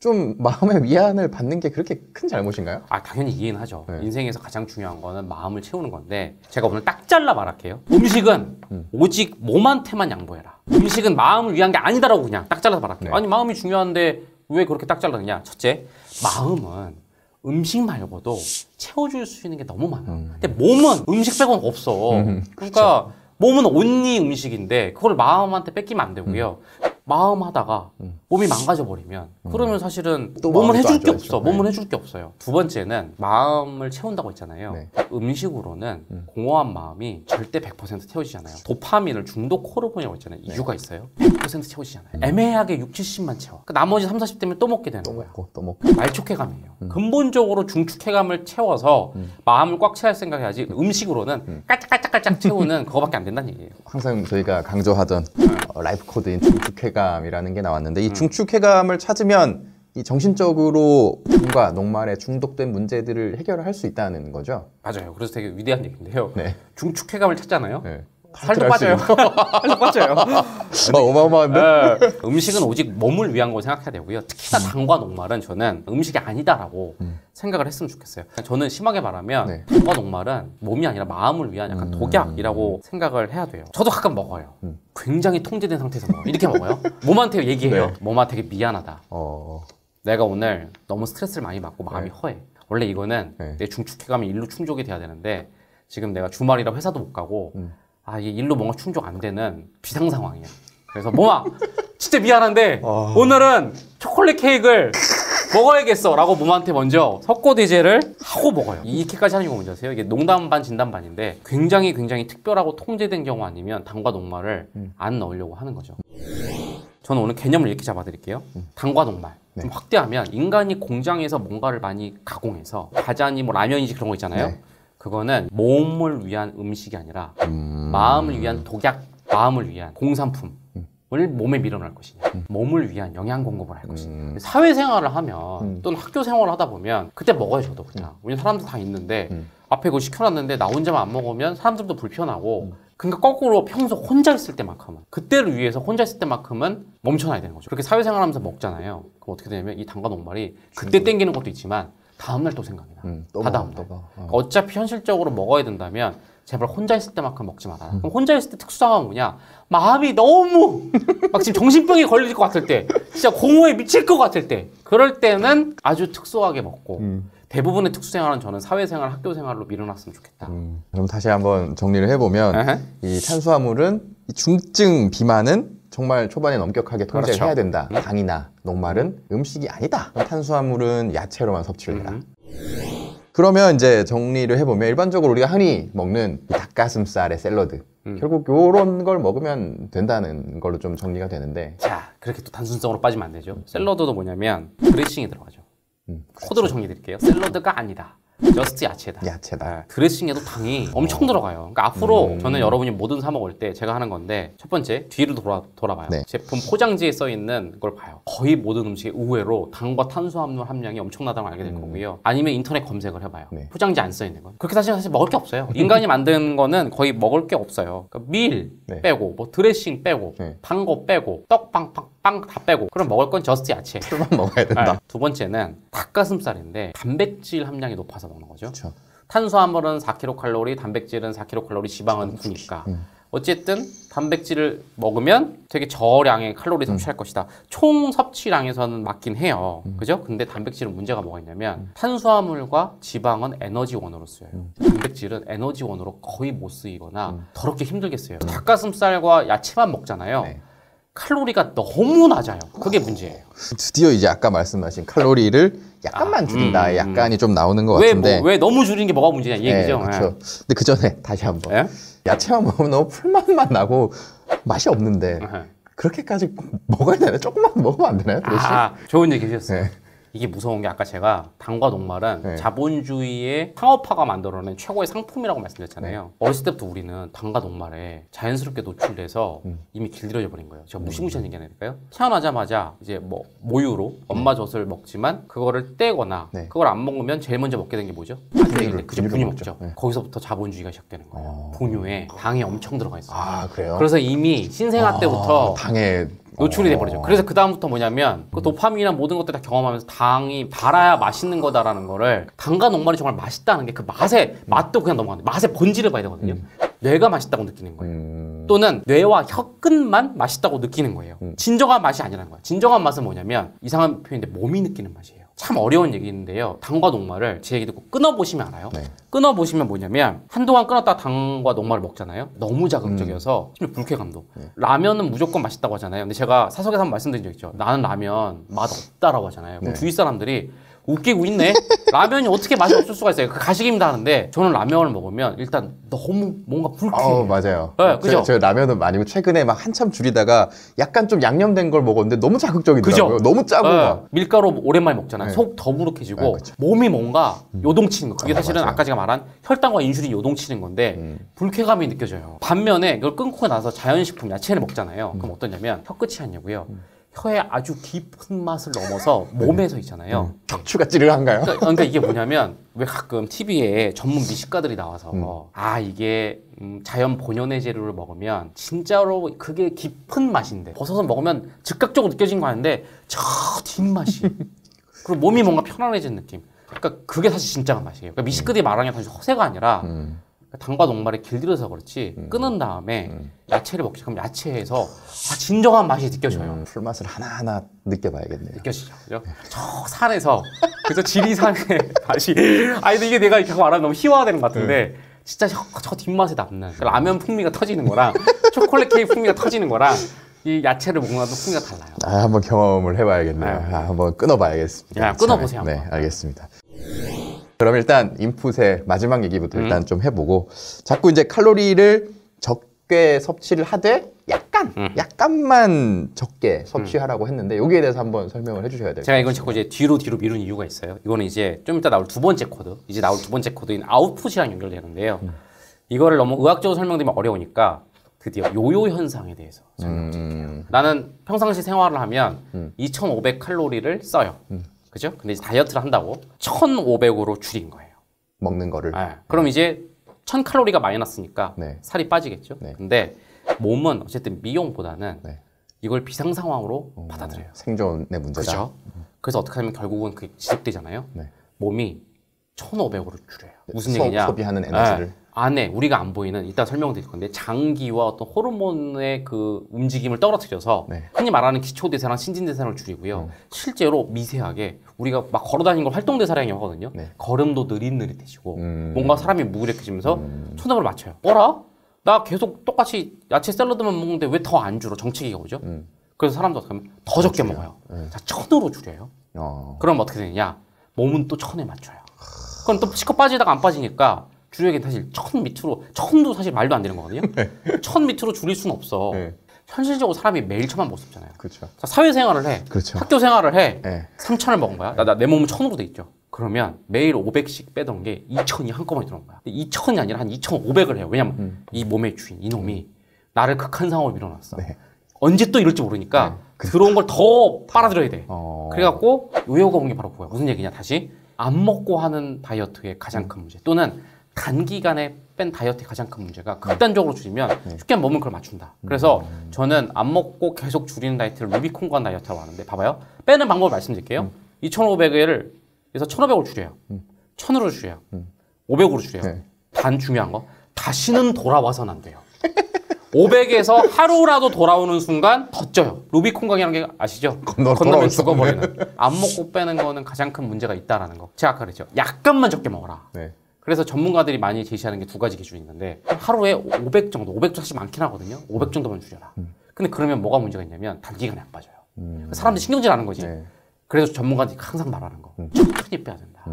좀 마음의 위안을 받는 게 그렇게 큰 잘못인가요? 아, 당연히 이해는 하죠. 네. 인생에서 가장 중요한 거는 마음을 채우는 건데 제가 오늘 딱 잘라 말할게요. 음식은 오직 몸한테만 양보해라. 음식은 마음을 위한 게 아니다라고 그냥 딱 잘라서 말할게요. 네. 아니 마음이 중요한데 왜 그렇게 딱 잘랐느냐. 첫째, 마음은 음식 말고도 채워줄 수 있는 게 너무 많아. 근데 몸은 음식 빼고는 없어. 그러니까 몸은 온리 음식인데 그걸 마음한테 뺏기면 안 되고요. 마음 하다가 몸이 망가져 버리면 그러면 사실은 또 몸은 마음이 또 해줄 안 게 좋아지죠. 없어. 몸은 네. 해줄 게 없어요. 두 번째는 마음을 채운다고 했잖아요. 네. 음식으로는 공허한 마음이 절대 100% 채워지잖아요. 도파민을 중독 호르몬이라고 했잖아요. 이유가 있어요. 100% 채워지잖아요. 애매하게 60, 70만 채워. 그러니까 나머지 3, 40대면 또 먹게 되는 또 거야. 먹고 또 먹고. 말촉회감이에요. 근본적으로 중축회감을 채워서 마음을 꽉 채울 생각해야지 음식으로는 깔짝깔짝깔짝 채우는 그거밖에 안 된다는 얘기예요. 항상 저희가 강조하던 라이프 코드인 중축회감이라는 게 나왔는데 이 중축회감을 찾으면 이 정신적으로 뭔가 녹말에 중독된 문제들을 해결할 수 있다는 거죠. 맞아요. 그래서 되게 위대한 얘기인데요. 네. 중축회감을 찾잖아요. 네. 살도 빠져요. 살도 빠져요. 어마어마한데? 네. 음식은 오직 몸을 위한 걸 생각해야 되고요. 특히나 당과 녹말은 저는 음식이 아니다라고 생각을 했으면 좋겠어요. 저는 심하게 말하면 네. 당과 녹말은 몸이 아니라 마음을 위한 약간 독약이라고 생각을 해야 돼요. 저도 가끔 먹어요. 굉장히 통제된 상태에서 먹어요. 이렇게 먹어요. 몸한테 얘기해요. 네. 몸아 되게 미안하다. 어... 내가 오늘 너무 스트레스를 많이 받고 마음이 허해. 원래 이거는 네. 내 중축회감이 일로 충족이 돼야 되는데 지금 내가 주말이라 회사도 못 가고 아, 이게 일로 뭔가 충족 안 되는 비상 상황이야. 그래서 몸아, 진짜 미안한데 오늘은 초콜릿 케이크를 먹어야겠어 라고 몸한테 먼저 석고대죄를 하고 먹어요. 이렇게까지 하는 이유가 뭔지 아세요? 이게 농담 반 진담 반인데 굉장히 특별하고 통제된 경우 아니면 당과 녹말을 안 넣으려고 하는 거죠. 저는 오늘 개념을 이렇게 잡아드릴게요. 당과 녹말. 네. 좀 확대하면 인간이 공장에서 뭔가를 많이 가공해서 과자니 뭐 라면이지 그런 거 있잖아요. 네. 그거는 몸을 위한 음식이 아니라 마음을 위한 독약, 마음을 위한 공산품을 몸에 밀어넣을 것이냐, 몸을 위한 영양 공급을 할 것이냐. 사회생활을 하면 또는 학교 생활을 하다 보면 그때 먹어요 저도 그냥. 왜냐면 사람들 다 있는데 앞에 그거 시켜놨는데 나 혼자만 안 먹으면 사람들도 불편하고 그러니까 거꾸로 평소 혼자 있을 때만큼은 그때를 위해서 혼자 있을 때만큼은 멈춰놔야 되는 거죠. 그렇게 사회생활하면서 먹잖아요. 그럼 어떻게 되냐면 이 당과 녹말이 그때 땡기는 것도 있지만 다음날 또 생각이 나. 또 다 먹어, 다음날. 또 먹어. 어차피 현실적으로 먹어야 된다면 제발 혼자 있을 때만큼 먹지 마라. 그럼 혼자 있을 때 특수상황은 뭐냐? 마음이 너무 막 지금 정신병이 걸릴 것 같을 때, 진짜 공허에 미칠 것 같을 때, 그럴 때는 아주 특수하게 먹고 대부분의 특수생활은 저는 사회생활, 학교생활로 밀어놨으면 좋겠다. 그럼 다시 한번 정리를 해보면 이 탄수화물은 이 중증 비만은 정말 초반에 엄격하게 통제를 그렇죠. 해야 된다. 당이나 녹말은 음식이 아니다. 탄수화물은 야채로만 섭취를 해라. 그러면 이제 정리를 해보면 일반적으로 우리가 흔히 먹는 이 닭가슴살의 샐러드 결국 요런 걸 먹으면 된다는 걸로 좀 정리가 되는데 자, 그렇게 또 단순성으로 빠지면 안 되죠. 샐러드도 뭐냐면 드레싱이 들어가죠. 코드로 정리드릴게요. 샐러드가 아니다. 저스트 야채다. 야채다. 드레싱에도 당이 엄청 들어가요. 그러니까 앞으로 저는 여러분이 뭐든 사 먹을 때 제가 하는 건데 첫 번째 뒤를 돌아봐요. 네. 제품 포장지에 써 있는 걸 봐요. 거의 모든 음식에 의외로 당과 탄수화물 함량이 엄청나다는 걸 알게 될 거고요. 아니면 인터넷 검색을 해봐요. 네. 포장지 안 써 있는 건. 그렇게 사실 먹을 게 없어요. 인간이 만든 거는 거의 먹을 게 없어요. 그러니까 밀 네. 빼고 뭐 드레싱 빼고 네. 단 거 빼고 떡, 빵 다 빼고 그럼 먹을 건 저스트 야채. 술만 먹어야 된다. 네. 두 번째는 닭가슴살인데 단백질 함량이 높아서 먹는 거죠. 그렇죠. 탄수화물은 4kcal, 단백질은 4kcal, 지방은 9니까. 어쨌든 단백질을 먹으면 되게 저량의 칼로리 섭취할 것이다. 총 섭취량에서는 맞긴 해요. 그죠? 근데 단백질은 문제가 뭐가 있냐면 탄수화물과 지방은 에너지원으로 쓰여요. 단백질은 에너지원으로 거의 못 쓰이거나 더럽게 힘들게 쓰여요. 닭가슴살과 야채만 먹잖아요. 네. 칼로리가 너무 낮아요. 그게 문제예요. 드디어 이제 아까 말씀하신 칼로리를 약간만 줄인다. 약간이 좀 나오는 것 왜, 같은데. 왜 너무 줄이는 게 뭐가 문제냐 이 얘기죠. 그렇죠. 근데 그 전에 다시 한번 예? 야채만 먹으면 너무 풀맛만 나고 맛이 없는데 예. 그렇게까지 먹어야 되나? 조금만 먹으면 안 되나요? 대신? 좋은 얘기 해주셨어요. 네. 이게 무서운 게 아까 제가 당과 녹말은 네. 자본주의의 상업화가 만들어낸 최고의 상품이라고 말씀드렸잖아요. 어렸을 때부터 우리는 당과 녹말에 자연스럽게 노출돼서 이미 길들여져 버린 거예요. 제가 무시무시한 얘기 아닐까요? 태어나자마자 이제 뭐 모유로 엄마 젖을 먹지만 그거를 떼거나 네. 그걸 안 먹으면 제일 먼저 먹게 된 게 뭐죠? 분유를, 그죠? 분유를 분유 먹죠. 먹죠. 네. 거기서부터 자본주의가 시작되는 거예요. 분유에 당이 엄청 들어가 있어요. 아, 그래요? 그래서 이미 신생아 때부터 당에 노출이 돼버리죠. 그래서 그 다음부터 뭐냐면 그 도파민이나 모든 것들 다 경험하면서 당이 달아야 맛있는 거다라는 거를 당과 녹말이 정말 맛있다는 게 그 맛의 맛도 그냥 넘어가는데 맛의 본질을 봐야 되거든요. 뇌가 맛있다고 느끼는 거예요. 또는 뇌와 혀끝만 맛있다고 느끼는 거예요. 진정한 맛이 아니라는 거예요. 진정한 맛은 뭐냐면 이상한 표현인데 몸이 느끼는 맛이에요. 참 어려운 얘기인데요. 당과 녹말을 제 얘기 듣고 끊어보시면 알아요. 네. 끊어보시면 뭐냐면 한동안 끊었다가 당과 녹말을 먹잖아요. 너무 자극적이어서 심지어 불쾌감도. 라면은 무조건 맛있다고 하잖아요. 근데 제가 사석에서 한번 말씀드린 적 있죠. 나는 라면 맛 없다라고 하잖아요. 그럼 네. 주위 사람들이 웃기고 있네? 라면이 어떻게 맛이 없을 수가 있어요? 그 가식입니다 하는데 저는 라면을 먹으면 일단 너무 뭔가 불쾌해요. 맞아요. 네, 그죠? 저 라면은 아니고 최근에 막 한참 줄이다가 약간 좀 양념된 걸 먹었는데 너무 자극적이더라고요. 그죠? 너무 짜고 막. 밀가루 오랜만에 먹잖아요. 네. 속 더부룩해지고 네, 그쵸. 몸이 뭔가 요동치는 거. 그게 사실은 맞아요. 아까 제가 말한 혈당과 인슐린이 요동치는 건데 불쾌감이 느껴져요. 반면에 이걸 끊고 나서 자연식품 야채를 먹잖아요. 그럼 어떠냐면 혀끝이 아니고요. 혀의 아주 깊은 맛을 넘어서 몸에서 있잖아요. 척추가 찌르한가요? 그러니까 이게 뭐냐면 왜 가끔 TV에 전문 미식가들이 나와서 이게 자연 본연의 재료를 먹으면 진짜로 그게 깊은 맛인데 버섯을 먹으면 즉각적으로 느껴진 거 아닌데 저 뒷맛이 그리고 몸이 뭔가 편안해진 느낌. 그러니까 그게 사실 진짜 맛이에요. 그러니까 미식가들이 말하는 게 단지 허세가 아니라 당과 녹말에 길들여서 그렇지 끊은 다음에 야채를 먹기 시작하면 야채에서 진정한 맛이 느껴져요. 풀맛을 하나하나 느껴봐야겠네요. 느껴지죠, 그죠? 저 산에서 그래서 지리산의 맛이 근데 이게 내가 이렇게 말하면 너무 희화화되는 것 같은데 진짜 저 뒷맛에 남는 라면 풍미가 터지는 거랑 초콜릿 케이크 풍미가 터지는 거랑 이 야채를 먹는 것도 풍미가 달라요. 한번 경험을 해봐야겠네요. 네. 한번 끊어봐야겠습니다. 끊어보세요. 네, 한번. 알겠습니다. 그럼 일단 인풋의 마지막 얘기부터 일단 좀 해보고 자꾸 이제 칼로리를 적게 섭취를 하되 약간만 적게 섭취하라고 했는데 여기에 대해서 한번 설명을 해주셔야 돼요. 제가 이건 자꾸 이제 뒤로 미룬 이유가 있어요. 이거는 이제 좀 이따 나올 두 번째 코드, 이제 나올 두 번째 코드인 아웃풋이랑 연결되는데요. 이거를 너무 의학적으로 설명드리면 어려우니까 드디어 요요 현상에 대해서 설명드릴게요. 나는 평상시 생활을 하면 2,500 칼로리를 써요. 그죠? 근데 이제 다이어트를 한다고 1,500으로 줄인 거예요. 먹는 거를. 그럼 이제 1,000칼로리가 마이너스니까 네. 살이 빠지겠죠? 네. 근데 몸은 어쨌든 미용보다는 네. 이걸 비상 상황으로 받아들여요. 생존의 문제다. 그렇죠? 그래서 어떻게 하면 결국은 그게 지속되잖아요. 네. 몸이 1,500으로 줄여요. 무슨 얘기냐? 소비하는 에너지를. 안에 우리가 안 보이는 이따 설명드릴 건데 장기와 어떤 호르몬의 그 움직임을 떨어뜨려서 네. 흔히 말하는 기초대사랑 신진대사를 줄이고요. 실제로 미세하게 우리가 막 걸어다니는 걸 활동대사량이 하거든요. 네. 걸음도 느릿느릿해지고 뭔가 사람이 무기력해지면서 초점을 맞춰요. 나 계속 똑같이 야채 샐러드만 먹는데 왜 더 안 줄어? 정체기가 오죠. 그래서 사람도 어떻게 하면 더 적게 먹어요. 자, 1,000으로 줄여요. 그럼 어떻게 되느냐? 몸은 또 1,000에 맞춰요. 그럼 또 시커 빠지다가 안 빠지니까 줄여야겠 사실 1,000 밑으로 1,000도 사실 말도 안 되는 거거든요. 1,000 밑으로 줄일 수는 없어. 네. 현실적으로 사람이 매일 1,000만 못 섭잖아요. 그렇죠. 자, 사회생활을 해. 그렇죠. 학교 생활을 해. 네. 3,000을 먹은 거야. 내 몸은 1,000으로 돼 있죠. 그러면 매일 500씩 빼던 게 2,000이 한꺼번에 들어온 거야. 2,000이 아니라 한 2,500을 해요. 왜냐면 이 몸의 주인, 이놈이 나를 극한 상황으로 밀어놨어. 네. 언제 또 이럴지 모르니까 들어온 걸 더 빨아들여야 돼. 그래갖고 요요가 온 게 바로 그거야. 무슨 얘기냐? 다시 안 먹고 하는 다이어트의 가장 큰 문제 또는 단기간에 뺀 다이어트의 가장 큰 문제가 극단적으로 줄이면 쉽게 하면 몸은 그걸 맞춘다. 그래서 저는 안 먹고 계속 줄이는 다이어트를 루비콘관 다이어트라고 하는데 봐봐요. 빼는 방법을 말씀드릴게요. 2,500을 그래서 1,500으로 줄여요. 1,000으로 줄여요. 500으로 줄여요. 네. 단 중요한 거 다시는 돌아와서는 안 돼요. 500에서 하루라도 돌아오는 순간 더 쪄요. 루비콘강이라는 게 아시죠? 건너면 죽어버리는. 안 먹고 빼는 거는 가장 큰 문제가 있다라는 거. 제가 아까 그랬죠. 약간만 적게 먹어라. 네. 그래서 전문가들이 많이 제시하는 게 두 가지 기준이 있는데 하루에 500 정도, 500도 사실 많긴 하거든요. 500 정도만 줄여라. 근데 그러면 뭐가 문제가 있냐면 단기간에 안 빠져요. 사람들이 신경질 하는 거지. 네. 그래서 전문가들이 항상 말하는 거. 천천히 빼야 된다.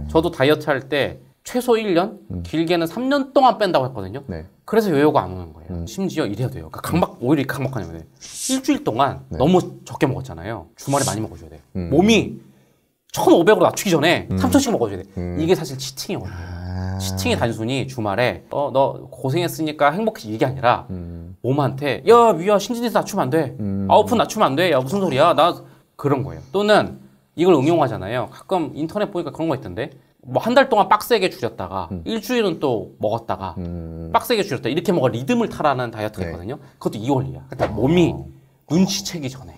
저도 다이어트 할 때 최소 1년, 길게는 3년 동안 뺀다고 했거든요. 네. 그래서 요요가 안 오는 거예요. 심지어 이래야 돼요. 그러니까 오히려 이렇게 강박하냐면 일주일 동안 네. 너무 적게 먹었잖아요. 주말에 많이 먹어줘야 돼. 몸이 1,500으로 낮추기 전에 3,000씩 먹어줘야 돼. 이게 사실 치팅이거든요. 치팅이 단순히 주말에 너 고생했으니까 행복해 이게 아니라 몸한테 야 위야 신진대사 낮추면 안 돼. 아웃풋 낮추면 안 돼. 야 무슨 소리야. 나 그런 거예요. 또는 이걸 응용하잖아요. 가끔 인터넷 보니까 그런 거 있던데 뭐 한 달 동안 빡세게 줄였다가 일주일은 또 먹었다가 빡세게 줄였다 이렇게 먹어 리듬을 타라는 다이어트가 네. 있거든요. 그것도 2원리야. 그러니까 몸이 눈치채기 전에.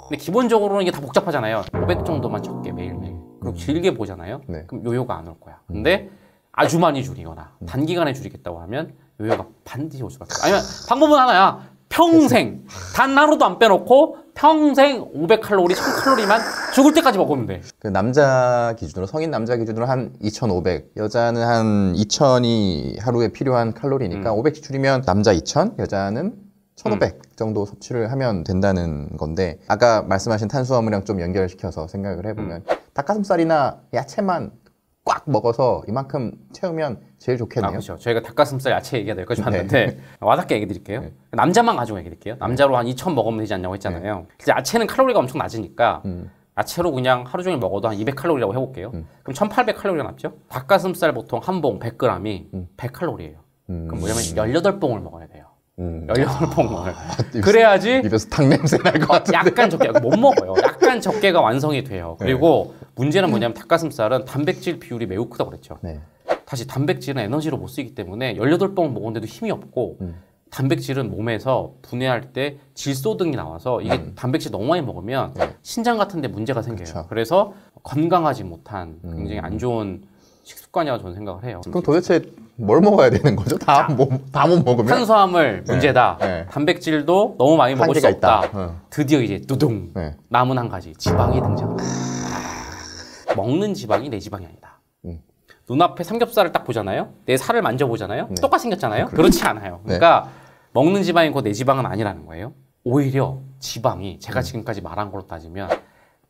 근데 기본적으로는 이게 다 복잡하잖아요. 500 정도만 적게 매일매일. 그리고 길게 보잖아요. 네. 그럼 요요가 안 올 거야. 근데 아주 많이 줄이거나 단기간에 줄이겠다고 하면 요요가 반드시 올 수밖에 없어요. 아니면 방법은 하나야. 평생 단 하루도 안 빼놓고 평생 500칼로리, 1000칼로리만 죽을 때까지 먹으면 돼. 그 남자 기준으로 성인 남자 기준으로 한 2,500, 여자는 한 2,000이 하루에 필요한 칼로리니까 500씩 줄이면 남자 2,000, 여자는 1,500 정도 섭취를 하면 된다는 건데 아까 말씀하신 탄수화물이랑 좀 연결시켜서 생각을 해보면 닭가슴살이나 야채만 꽉 먹어서 이만큼 채우면 제일 좋겠네요. 그렇죠. 저희가 닭가슴살 야채 얘기가 여기까지 왔는데 와닿게 얘기 드릴게요. 남자만 가지고 얘기 드릴게요. 남자로 한 2,000 먹으면 되지 않냐고 했잖아요. 이제 야채는 칼로리가 엄청 낮으니까 야채로 그냥 하루 종일 먹어도 한 200칼로리라고 해볼게요. 그럼 1,800칼로리가 남죠? 닭가슴살 보통 한 봉 100g이 100칼로리예요. 그럼 뭐냐면 18봉을 먹어야 돼요. 18봉을. 그래야지 입에서 닭 냄새 날 것 같은데. 약간 적게 못 먹어요. 약간 적게가 완성이 돼요. 그리고 문제는 뭐냐면 닭가슴살은 단백질 비율이 매우 크다고 그랬죠. 네. 다시 단백질은 에너지로 못 쓰기 때문에 18봉 먹었는데도 힘이 없고 단백질은 몸에서 분해할 때 질소 등이 나와서 이게 단백질 너무 많이 먹으면 신장 같은 데 문제가 생겨요. 그쵸. 그래서 건강하지 못한 굉장히 안 좋은 식습관이라고 저는 생각을 해요. 그럼 도대체 뭘 먹어야 되는 거죠? 다 못 먹으면? 탄수화물 문제다. 네. 단백질도 너무 많이 먹을 수 한계가 없다. 있다. 드디어 이제 두둥 네. 남은 한 가지 지방이 등장합니다. 먹는 지방이 내 지방이 아니다. 눈앞에 삼겹살을 딱 보잖아요. 내 살을 만져보잖아요. 네. 똑같이 생겼잖아요. 그렇지 않아요. 그러니까 먹는 지방이 곧 내 지방은 아니라는 거예요. 오히려 지방이 제가 지금까지 말한 걸로 따지면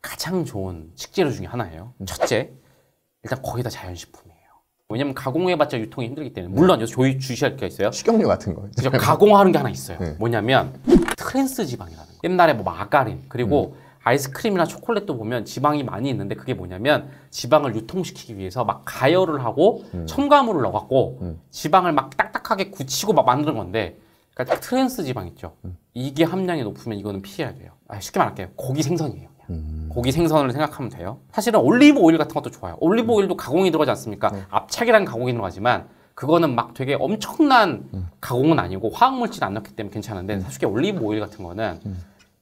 가장 좋은 식재료 중에 하나예요. 첫째, 일단 거의 다 자연식품이에요. 왜냐면 가공해봤자 유통이 힘들기 때문에. 물론 여기서 주시할 게 있어요. 식용유 같은 거. 그죠? 가공하는 게 하나 있어요. 네. 뭐냐면 트랜스 지방이라는 거. 옛날에 뭐 마가린 그리고 아이스크림이나 초콜릿도 보면 지방이 많이 있는데 그게 뭐냐면 지방을 유통시키기 위해서 막 가열을 하고 첨가물을 넣어갖고 지방을 막 딱딱하게 굳히고 막 만드는 건데 그러니까 트랜스 지방 있죠. 이게 함량이 높으면 이거는 피해야 돼요. 쉽게 말할게요. 고기 생선이에요. 그냥. 고기 생선을 생각하면 돼요. 사실은 올리브 오일 같은 것도 좋아요. 올리브 오일도 가공이 들어가지 않습니까? 압착이라는 가공이 들어가지만 그거는 막 되게 엄청난 가공은 아니고 화학물질 안 넣기 때문에 괜찮은데 사실 올리브 오일 같은 거는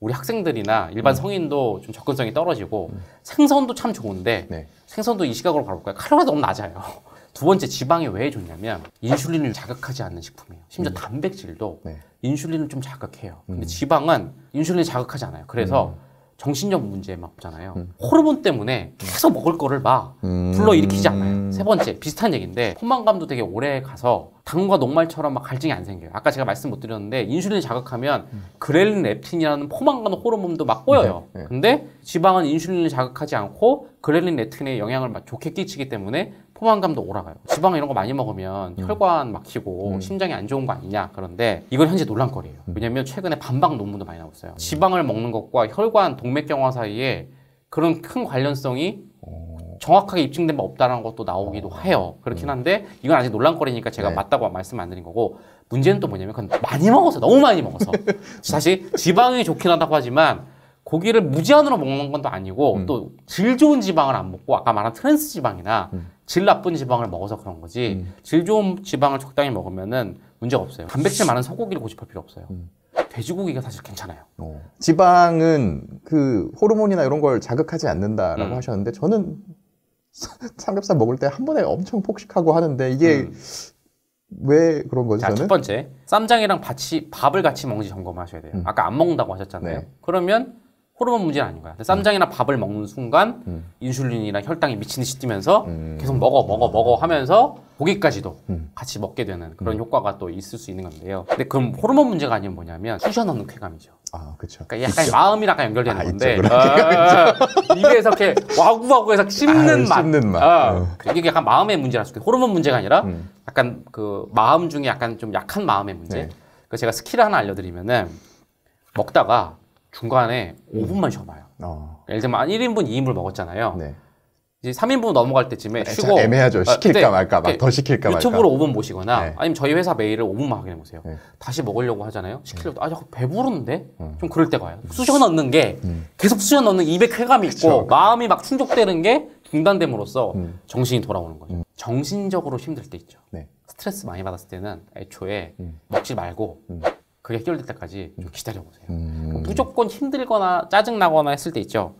우리 학생들이나 일반 성인도 좀 접근성이 떨어지고 생선도 참 좋은데 네. 생선도 이 시각으로 바라볼까요? 칼로리가 너무 낮아요. 두 번째 지방이 왜 좋냐면 인슐린을 자극하지 않는 식품이에요. 심지어 단백질도 네. 인슐린을 좀 자극해요. 근데 지방은 인슐린을 자극하지 않아요. 그래서 정신적 문제 막 없잖아요. 호르몬 때문에 계속 먹을 거를 막 불러일으키지 않아요. 세 번째 비슷한 얘기인데 포만감도 되게 오래 가서 당과 녹말처럼 막 갈증이 안 생겨요. 아까 제가 말씀 못 드렸는데 인슐린을 자극하면 그렐린 렙틴이라는 포만감 호르몬도 막 꼬여요. 네. 근데 지방은 인슐린을 자극하지 않고 그렐린 렙틴에 영향을 막 좋게 끼치기 때문에 포만감도 오라가요. 지방 이런 거 많이 먹으면 혈관 막히고 심장이 안 좋은 거 아니냐. 그런데 이건 현재 논란거리예요. 왜냐면 최근에 반박 논문도 많이 나오고 있어요. 지방을 먹는 것과 혈관 동맥경화 사이에 그런 큰 관련성이 정확하게 입증된 바 없다는 것도 나오기도 해요. 그렇긴 한데 이건 아직 논란거리니까 제가 네. 맞다고 말씀 안 드린 거고 문제는 또 뭐냐면 그건 많이 먹어서 너무 많이 먹어서 사실 지방이 좋긴 하다고 하지만 고기를 무제한으로 먹는 건 또 아니고 또 질 좋은 지방을 안 먹고 아까 말한 트랜스 지방이나 질 나쁜 지방을 먹어서 그런 거지 질 좋은 지방을 적당히 먹으면은 문제가 없어요. 단백질 많은 소고기를 고집할 필요 없어요. 돼지고기가 사실 괜찮아요. 지방은 그 호르몬이나 이런 걸 자극하지 않는다라고 하셨는데 저는 삼겹살 먹을 때 한 번에 엄청 폭식하고 하는데 이게 왜 그런 거죠? 자, 저는? 첫 번째 쌈장이랑 밥을 같이 먹는지 점검하셔야 돼요. 아까 안 먹는다고 하셨잖아요. 네. 그러면 호르몬 문제는 아닌 거야. 근데 쌈장이나 밥을 먹는 순간 인슐린이랑 혈당이 미친 듯이 뛰면서 계속 먹어 하면서 고기까지도 같이 먹게 되는 그런 효과가 또 있을 수 있는 건데요. 근데 그럼 호르몬 문제가 아니면 뭐냐면 쑤셔 넣는 쾌감이죠. 아, 그렇죠. 그러니까 약간 마음이랑 약간 연결되는 아, 건데 있죠, 입에서 이렇게 와구와구해서 씹는 맛. 씹는 맛. 이게 약간 마음의 문제라 수 있어요. 호르몬 문제가 아니라 약간 그 마음 중에 약간 좀 약한 마음의 문제. 네. 그 제가 스킬을 하나 알려드리면은 먹다가 중간에 5분만 쉬어봐요. 예를 들면 한 1인분, 2인분 먹었잖아요. 네. 이제 3인분 넘어갈 때쯤에 참 쉬고 애매하죠. 시킬까 근데 말까, 막 더 시킬까 말까. 유튜브로 5분 보시거나 네. 아니면 저희 회사 메일을 5분만 확인해 보세요. 네. 다시 먹으려고 하잖아요. 시키려고 자꾸 배부른데 좀 그럴 때가 와요. 쑤셔 넣는 게 계속 쑤셔 넣는 입에 쾌감이 있고 그쵸. 마음이 막 충족되는 게 중단됨으로써 정신이 돌아오는 거죠. 정신적으로 힘들 때 있죠. 네. 스트레스 많이 받았을 때는 애초에 먹지 말고 그게 해결될 때까지 좀 기다려보세요. 무조건 힘들거나 짜증나거나 했을 때 있죠.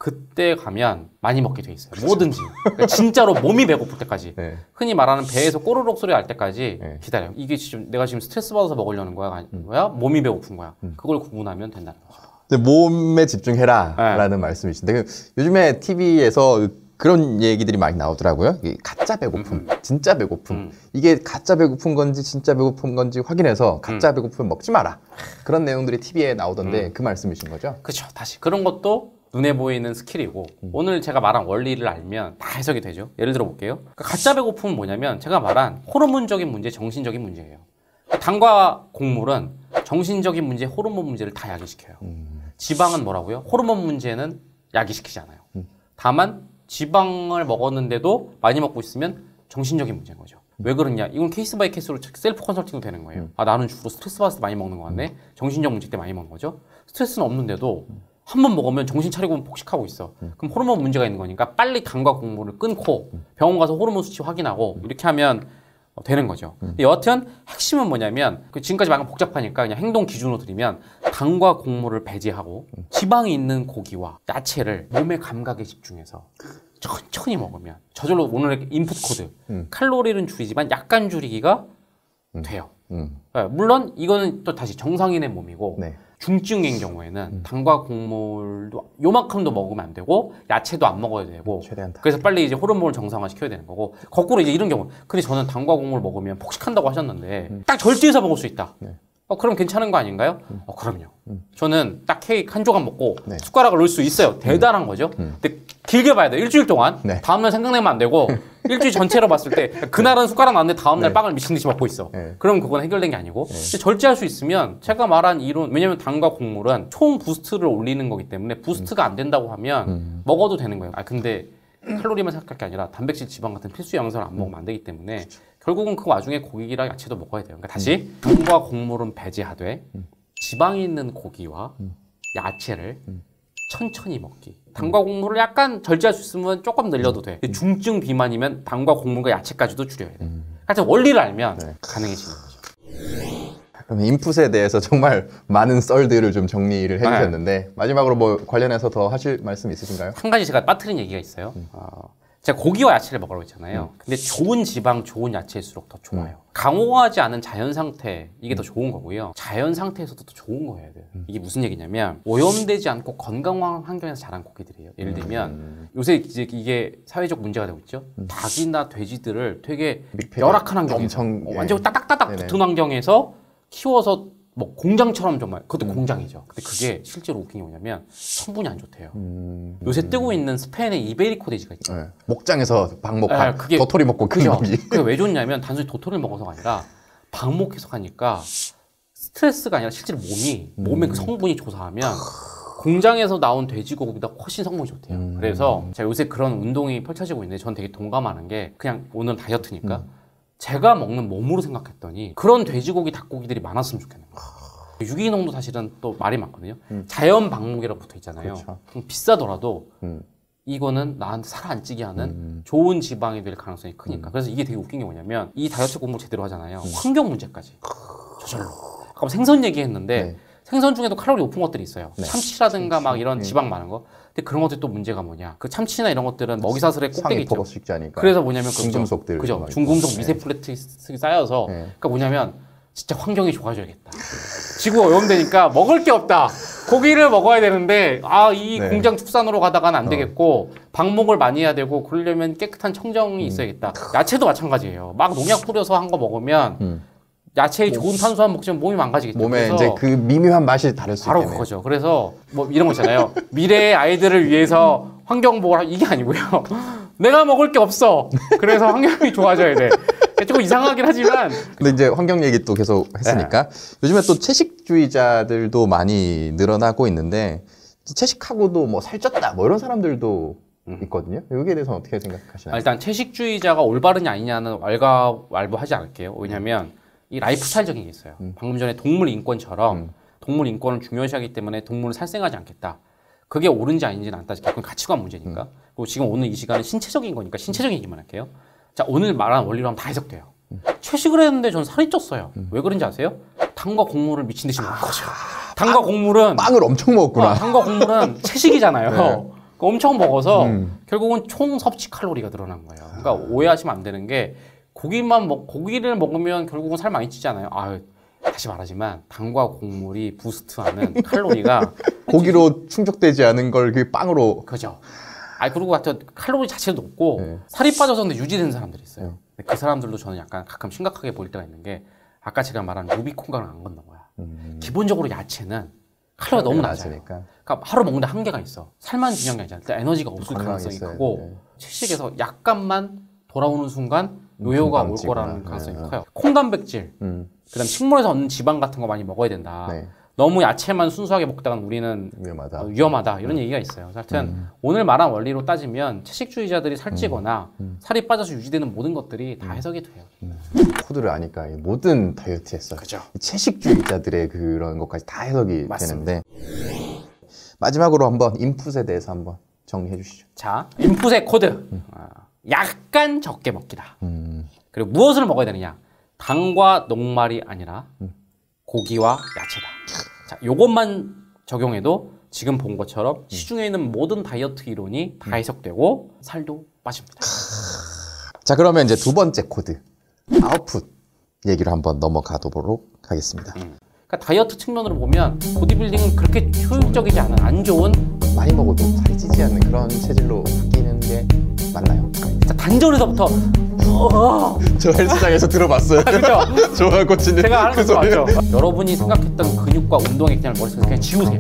그때 가면 많이 먹게 돼 있어요. 뭐든지. 그러니까 진짜로 몸이 배고플 때까지. 네. 흔히 말하는 배에서 꼬르륵 소리 날 때까지 네. 기다려요. 이게 지금 내가 지금 스트레스 받아서 먹으려는 거야? 아니야? 몸이 배고픈 거야? 그걸 구분하면 된다는 거죠. 근데 몸에 집중해라라는 말씀이신데 요즘에 TV에서 그런 얘기들이 많이 나오더라고요. 이게 가짜 배고픔, 진짜 배고픔. 이게 가짜 배고픈 건지 진짜 배고픈 건지 확인해서 가짜 배고픔 먹지 마라. 그런 내용들이 TV에 나오던데 그 말씀이신 거죠? 그렇죠. 다시 그런 것도 눈에 보이는 스킬이고 오늘 제가 말한 원리를 알면 다 해석이 되죠. 예를 들어 볼게요. 그러니까 가짜 배고픔은 뭐냐면 제가 말한 호르몬적인 문제, 정신적인 문제예요. 당과 곡물은 정신적인 문제, 호르몬 문제를 다 야기시켜요. 지방은 뭐라고요? 호르몬 문제는 야기시키잖아요. 다만 지방을 먹었는데도 많이 먹고 있으면 정신적인 문제인 거죠. 왜 그러냐? 이건 케이스 바이 케이스로 셀프 컨설팅도 되는 거예요. 아, 나는 주로 스트레스 받을 때 많이 먹는 거 같네. 정신적 문제 때 많이 먹는 거죠. 스트레스는 없는데도 한 번 먹으면 정신 차리고 폭식하고 있어. 그럼 호르몬 문제가 있는 거니까 빨리 당과 곡물을 끊고 병원 가서 호르몬 수치 확인하고 이렇게 하면 되는 거죠. 근데 여하튼 핵심은 뭐냐면 지금까지 말한 복잡하니까 그냥 행동 기준으로 드리면 당과 곡물을 배제하고 지방이 있는 고기와 야채를 몸의 감각에 집중해서 천천히 먹으면 저절로 오늘의 인풋 코드 칼로리는 줄이지만 약간 줄이기가 돼요. 네, 물론 이거는 또 다시 정상인의 몸이고 네. 중증인 경우에는 당과 곡물도 요만큼도 먹으면 안 되고 야채도 안 먹어야 되고 최대한 다. 그래서 빨리 이제 호르몬을 정상화 시켜야 되는 거고 거꾸로 이제 이런 경우 근데 저는 당과 곡물 먹으면 폭식한다고 하셨는데 딱 절제해서 먹을 수 있다. 네. 그럼 괜찮은 거 아닌가요? 그럼요. 저는 딱 케이크 한 조각 먹고 네. 숟가락을 넣을 수 있어요. 대단한 거죠. 근데 길게 봐야 돼요. 일주일 동안. 네. 다음날 생각내면 안 되고 일주일 전체로 봤을 때 그날은 숟가락 나왔는데 다음날 네. 빵을 미친 듯이 먹고 있어. 네. 그럼 그건 해결된 게 아니고 근데 절제할 수 있으면 제가 말한 이론 왜냐면 당과 곡물은 총 부스트를 올리는 거기 때문에 부스트가 안 된다고 하면 먹어도 되는 거예요. 근데 칼로리만 생각할 게 아니라 단백질, 지방 같은 필수 영양소를 안 먹으면 안 되기 때문에 결국은 그 와중에 고기랑 야채도 먹어야 돼요. 그러니까 다시 당과 곡물은 배제하되 지방이 있는 고기와 야채를 천천히 먹기. 당과 곡물을 약간 절제할 수 있으면 조금 늘려도 돼. 근데 중증 비만이면 당과 곡물과 야채까지도 줄여야 돼. 하여튼 원리를 알면 네. 가능해지는 거죠. 그러면 인풋에 대해서 정말 많은 썰들을 좀 정리를 해주셨는데 마지막으로 뭐 관련해서 더 하실 말씀 있으신가요? 한 가지 제가 빠뜨린 얘기가 있어요. 제가 고기와 야채를 먹으라고 했잖아요. 근데 좋은 지방, 좋은 야채일수록 더 좋아요. 강호하지 않은 자연 상태, 이게 더 좋은 거고요. 자연 상태에서도 더 좋은 거예요. 이게 무슨 얘기냐면 오염되지 않고 건강한 환경에서 자란 고기들이에요. 예를 들면 요새 이제 이게 사회적 문제가 되고 있죠. 닭이나 돼지들을 되게 밀폐돼. 열악한 환경에서 엄청, 완전 따닥따닥 네네. 붙은 환경에서 키워서 뭐 공장처럼 정말 그것도 공장이죠. 근데 그게 실제로 웃긴 게 뭐냐면 성분이 안 좋대요. 요새 뜨고 있는 스페인의 이베리코 돼지가 있죠. 네. 목장에서 방목한 그게- 도토리 먹고 큰 그죠? 고기. 그게 왜 좋냐면 단순히 도토리를 먹어서가 아니라 방목해서 가니까 스트레스가 아니라 실제로 몸의 그 성분이 조사하면 공장에서 나온 돼지고기보다 훨씬 성분이 좋대요. 그래서 제가 요새 그런 운동이 펼쳐지고 있는데 전 되게 동감하는 게 그냥 오늘은 다이어트니까 제가 먹는 몸으로 생각했더니 그런 돼지고기, 닭고기들이 많았으면 좋겠는 거예요. 유기농도 사실은 또 말이 많거든요. 자연 방목이라고 붙어 있잖아요. 그렇죠. 그럼 비싸더라도 이거는 나한테 살 안 찌게 하는 좋은 지방이 될 가능성이 크니까. 그래서 이게 되게 웃긴 게 뭐냐면 이 다이어트 공부 제대로 하잖아요. 환경 문제까지 저절로. 아까 생선 얘기했는데 네. 생선 중에도 칼로리 높은 것들이 있어요. 네. 참치라든가 막 이런 지방 많은 거. 근데 그런 것들이 또 문제가 뭐냐? 그 참치나 이런 것들은 먹이사슬의 꼭대기 상위 있죠. 포커스 식자니까. 그래서 뭐냐면 중금속들 그죠? 많이 중금속 있고. 미세 플라스틱이 쌓여서 네. 그러니까 뭐냐면 진짜 환경이 좋아져야겠다. 지구가 오염되니까 먹을 게 없다. 고기를 먹어야 되는데 이 네. 공장 축산으로 가다가는 안 되겠고 방목을 많이 해야 되고 그러려면 깨끗한 청정이 있어야겠다. 야채도 마찬가지예요. 막 농약 뿌려서 한 거 먹으면 야채의 좋은 탄수화물 먹으면 몸이 망가지겠죠. 몸에 그래서 이제 그 미묘한 맛이 다를 수 바로 있겠네요. 그거죠. 그래서 뭐 이런 거 있잖아요. 미래의 아이들을 위해서 환경보호를 이게 아니고요. 내가 먹을 게 없어. 그래서 환경이 좋아져야 돼. 조금 이상하긴 하지만 근데 이제 환경 얘기 또 계속 했으니까 요즘에 또 채식주의자들도 많이 늘어나고 있는데 채식하고도 뭐 살쪘다 뭐 이런 사람들도 있거든요. 여기에 대해서는 어떻게 생각하시나요? 일단 채식주의자가 올바르냐 아니냐는 왈가왈부하지 않을게요. 왜냐하면 이 라이프스타일적인 게 있어요. 방금 전에 동물 인권처럼 동물 인권을 중요시하기 때문에 동물을 살생하지 않겠다. 그게 옳은지 아닌지는 안 따질게요. 그건 가치관 문제니까. 그리고 지금 오늘 이 시간은 신체적인 거니까 신체적인 얘기만 할게요. 자, 오늘 말한 원리로 하면 다 해석돼요. 채식을 했는데 저는 살이 쪘어요. 왜 그런지 아세요? 당과 곡물을 미친 듯이 먹은 거죠. 당과 곡물은 빵을 엄청 먹었구나. 당과 곡물은 채식이잖아요. 그러니까 엄청 먹어서 결국은 총 섭취 칼로리가 늘어난 거예요. 그러니까 오해하시면 안 되는 게 고기를 먹으면 결국은 살 많이 찌잖아요. 다시 말하지만 당과 곡물이 부스트하는 칼로리가 고기로 충족되지 않은 걸 그 빵으로 그죠. 그리고 하여튼 칼로리 자체도 높고 살이 빠져서 근데 유지되는 사람들이 있어요. 근데 그 사람들도 저는 약간 가끔 심각하게 보일 때가 있는 게 아까 제가 말한 루비콘강을 안 건넌 거야. 기본적으로 야채는 칼로리가 너무 낮아요. 그러니까 하루 먹는데 한계가 있어. 살만 중요한 게 아니잖아. 일단 에너지가 없을 가능성이 크고 채식에서 약간만 돌아오는 순간 요요가 올 거라는 가능성이 커요. 콩단백질, 그다음 식물에서 얻는 지방 같은 거 많이 먹어야 된다. 너무 야채만 순수하게 먹다가는 우리는 위험하다 이런 얘기가 있어요. 하여튼 오늘 말한 원리로 따지면 채식주의자들이 살찌거나 살이 빠져서 유지되는 모든 것들이 다 해석이 돼요. 코드를 아니까 이 모든 다이어트에서 그죠. 채식주의자들의 그런 것까지 다 해석이 되는데 마지막으로 한번 인풋에 대해서 한번 정리해 주시죠. 자, 인풋의 코드. 약간 적게 먹기다. 그리고 무엇을 먹어야 되느냐? 당과 녹말이 아니라 고기와 야채다. 자, 요것만 적용해도 지금 본 것처럼 시중에 있는 모든 다이어트 이론이 다 해석되고 살도 빠집니다. 자, 그러면 이제 두 번째 코드 아웃풋 얘기를 한번 넘어가도록 하겠습니다. 그러니까 다이어트 측면으로 보면 보디빌딩은 그렇게 효율적이지 않은 안 좋은 많이 먹어도 살이 찌지 않는 그런 체질로 바뀌는 게 맞나요? 진짜 단전에서부터 저 헬스장에서 들어봤어요. 그렇죠? 조한 코치님 제가 하는 거 맞죠? 여러분이 생각했던 근육과 운동의 그냥 머릿속에서 그냥 지우세요.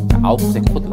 자, 아웃풋의 코드.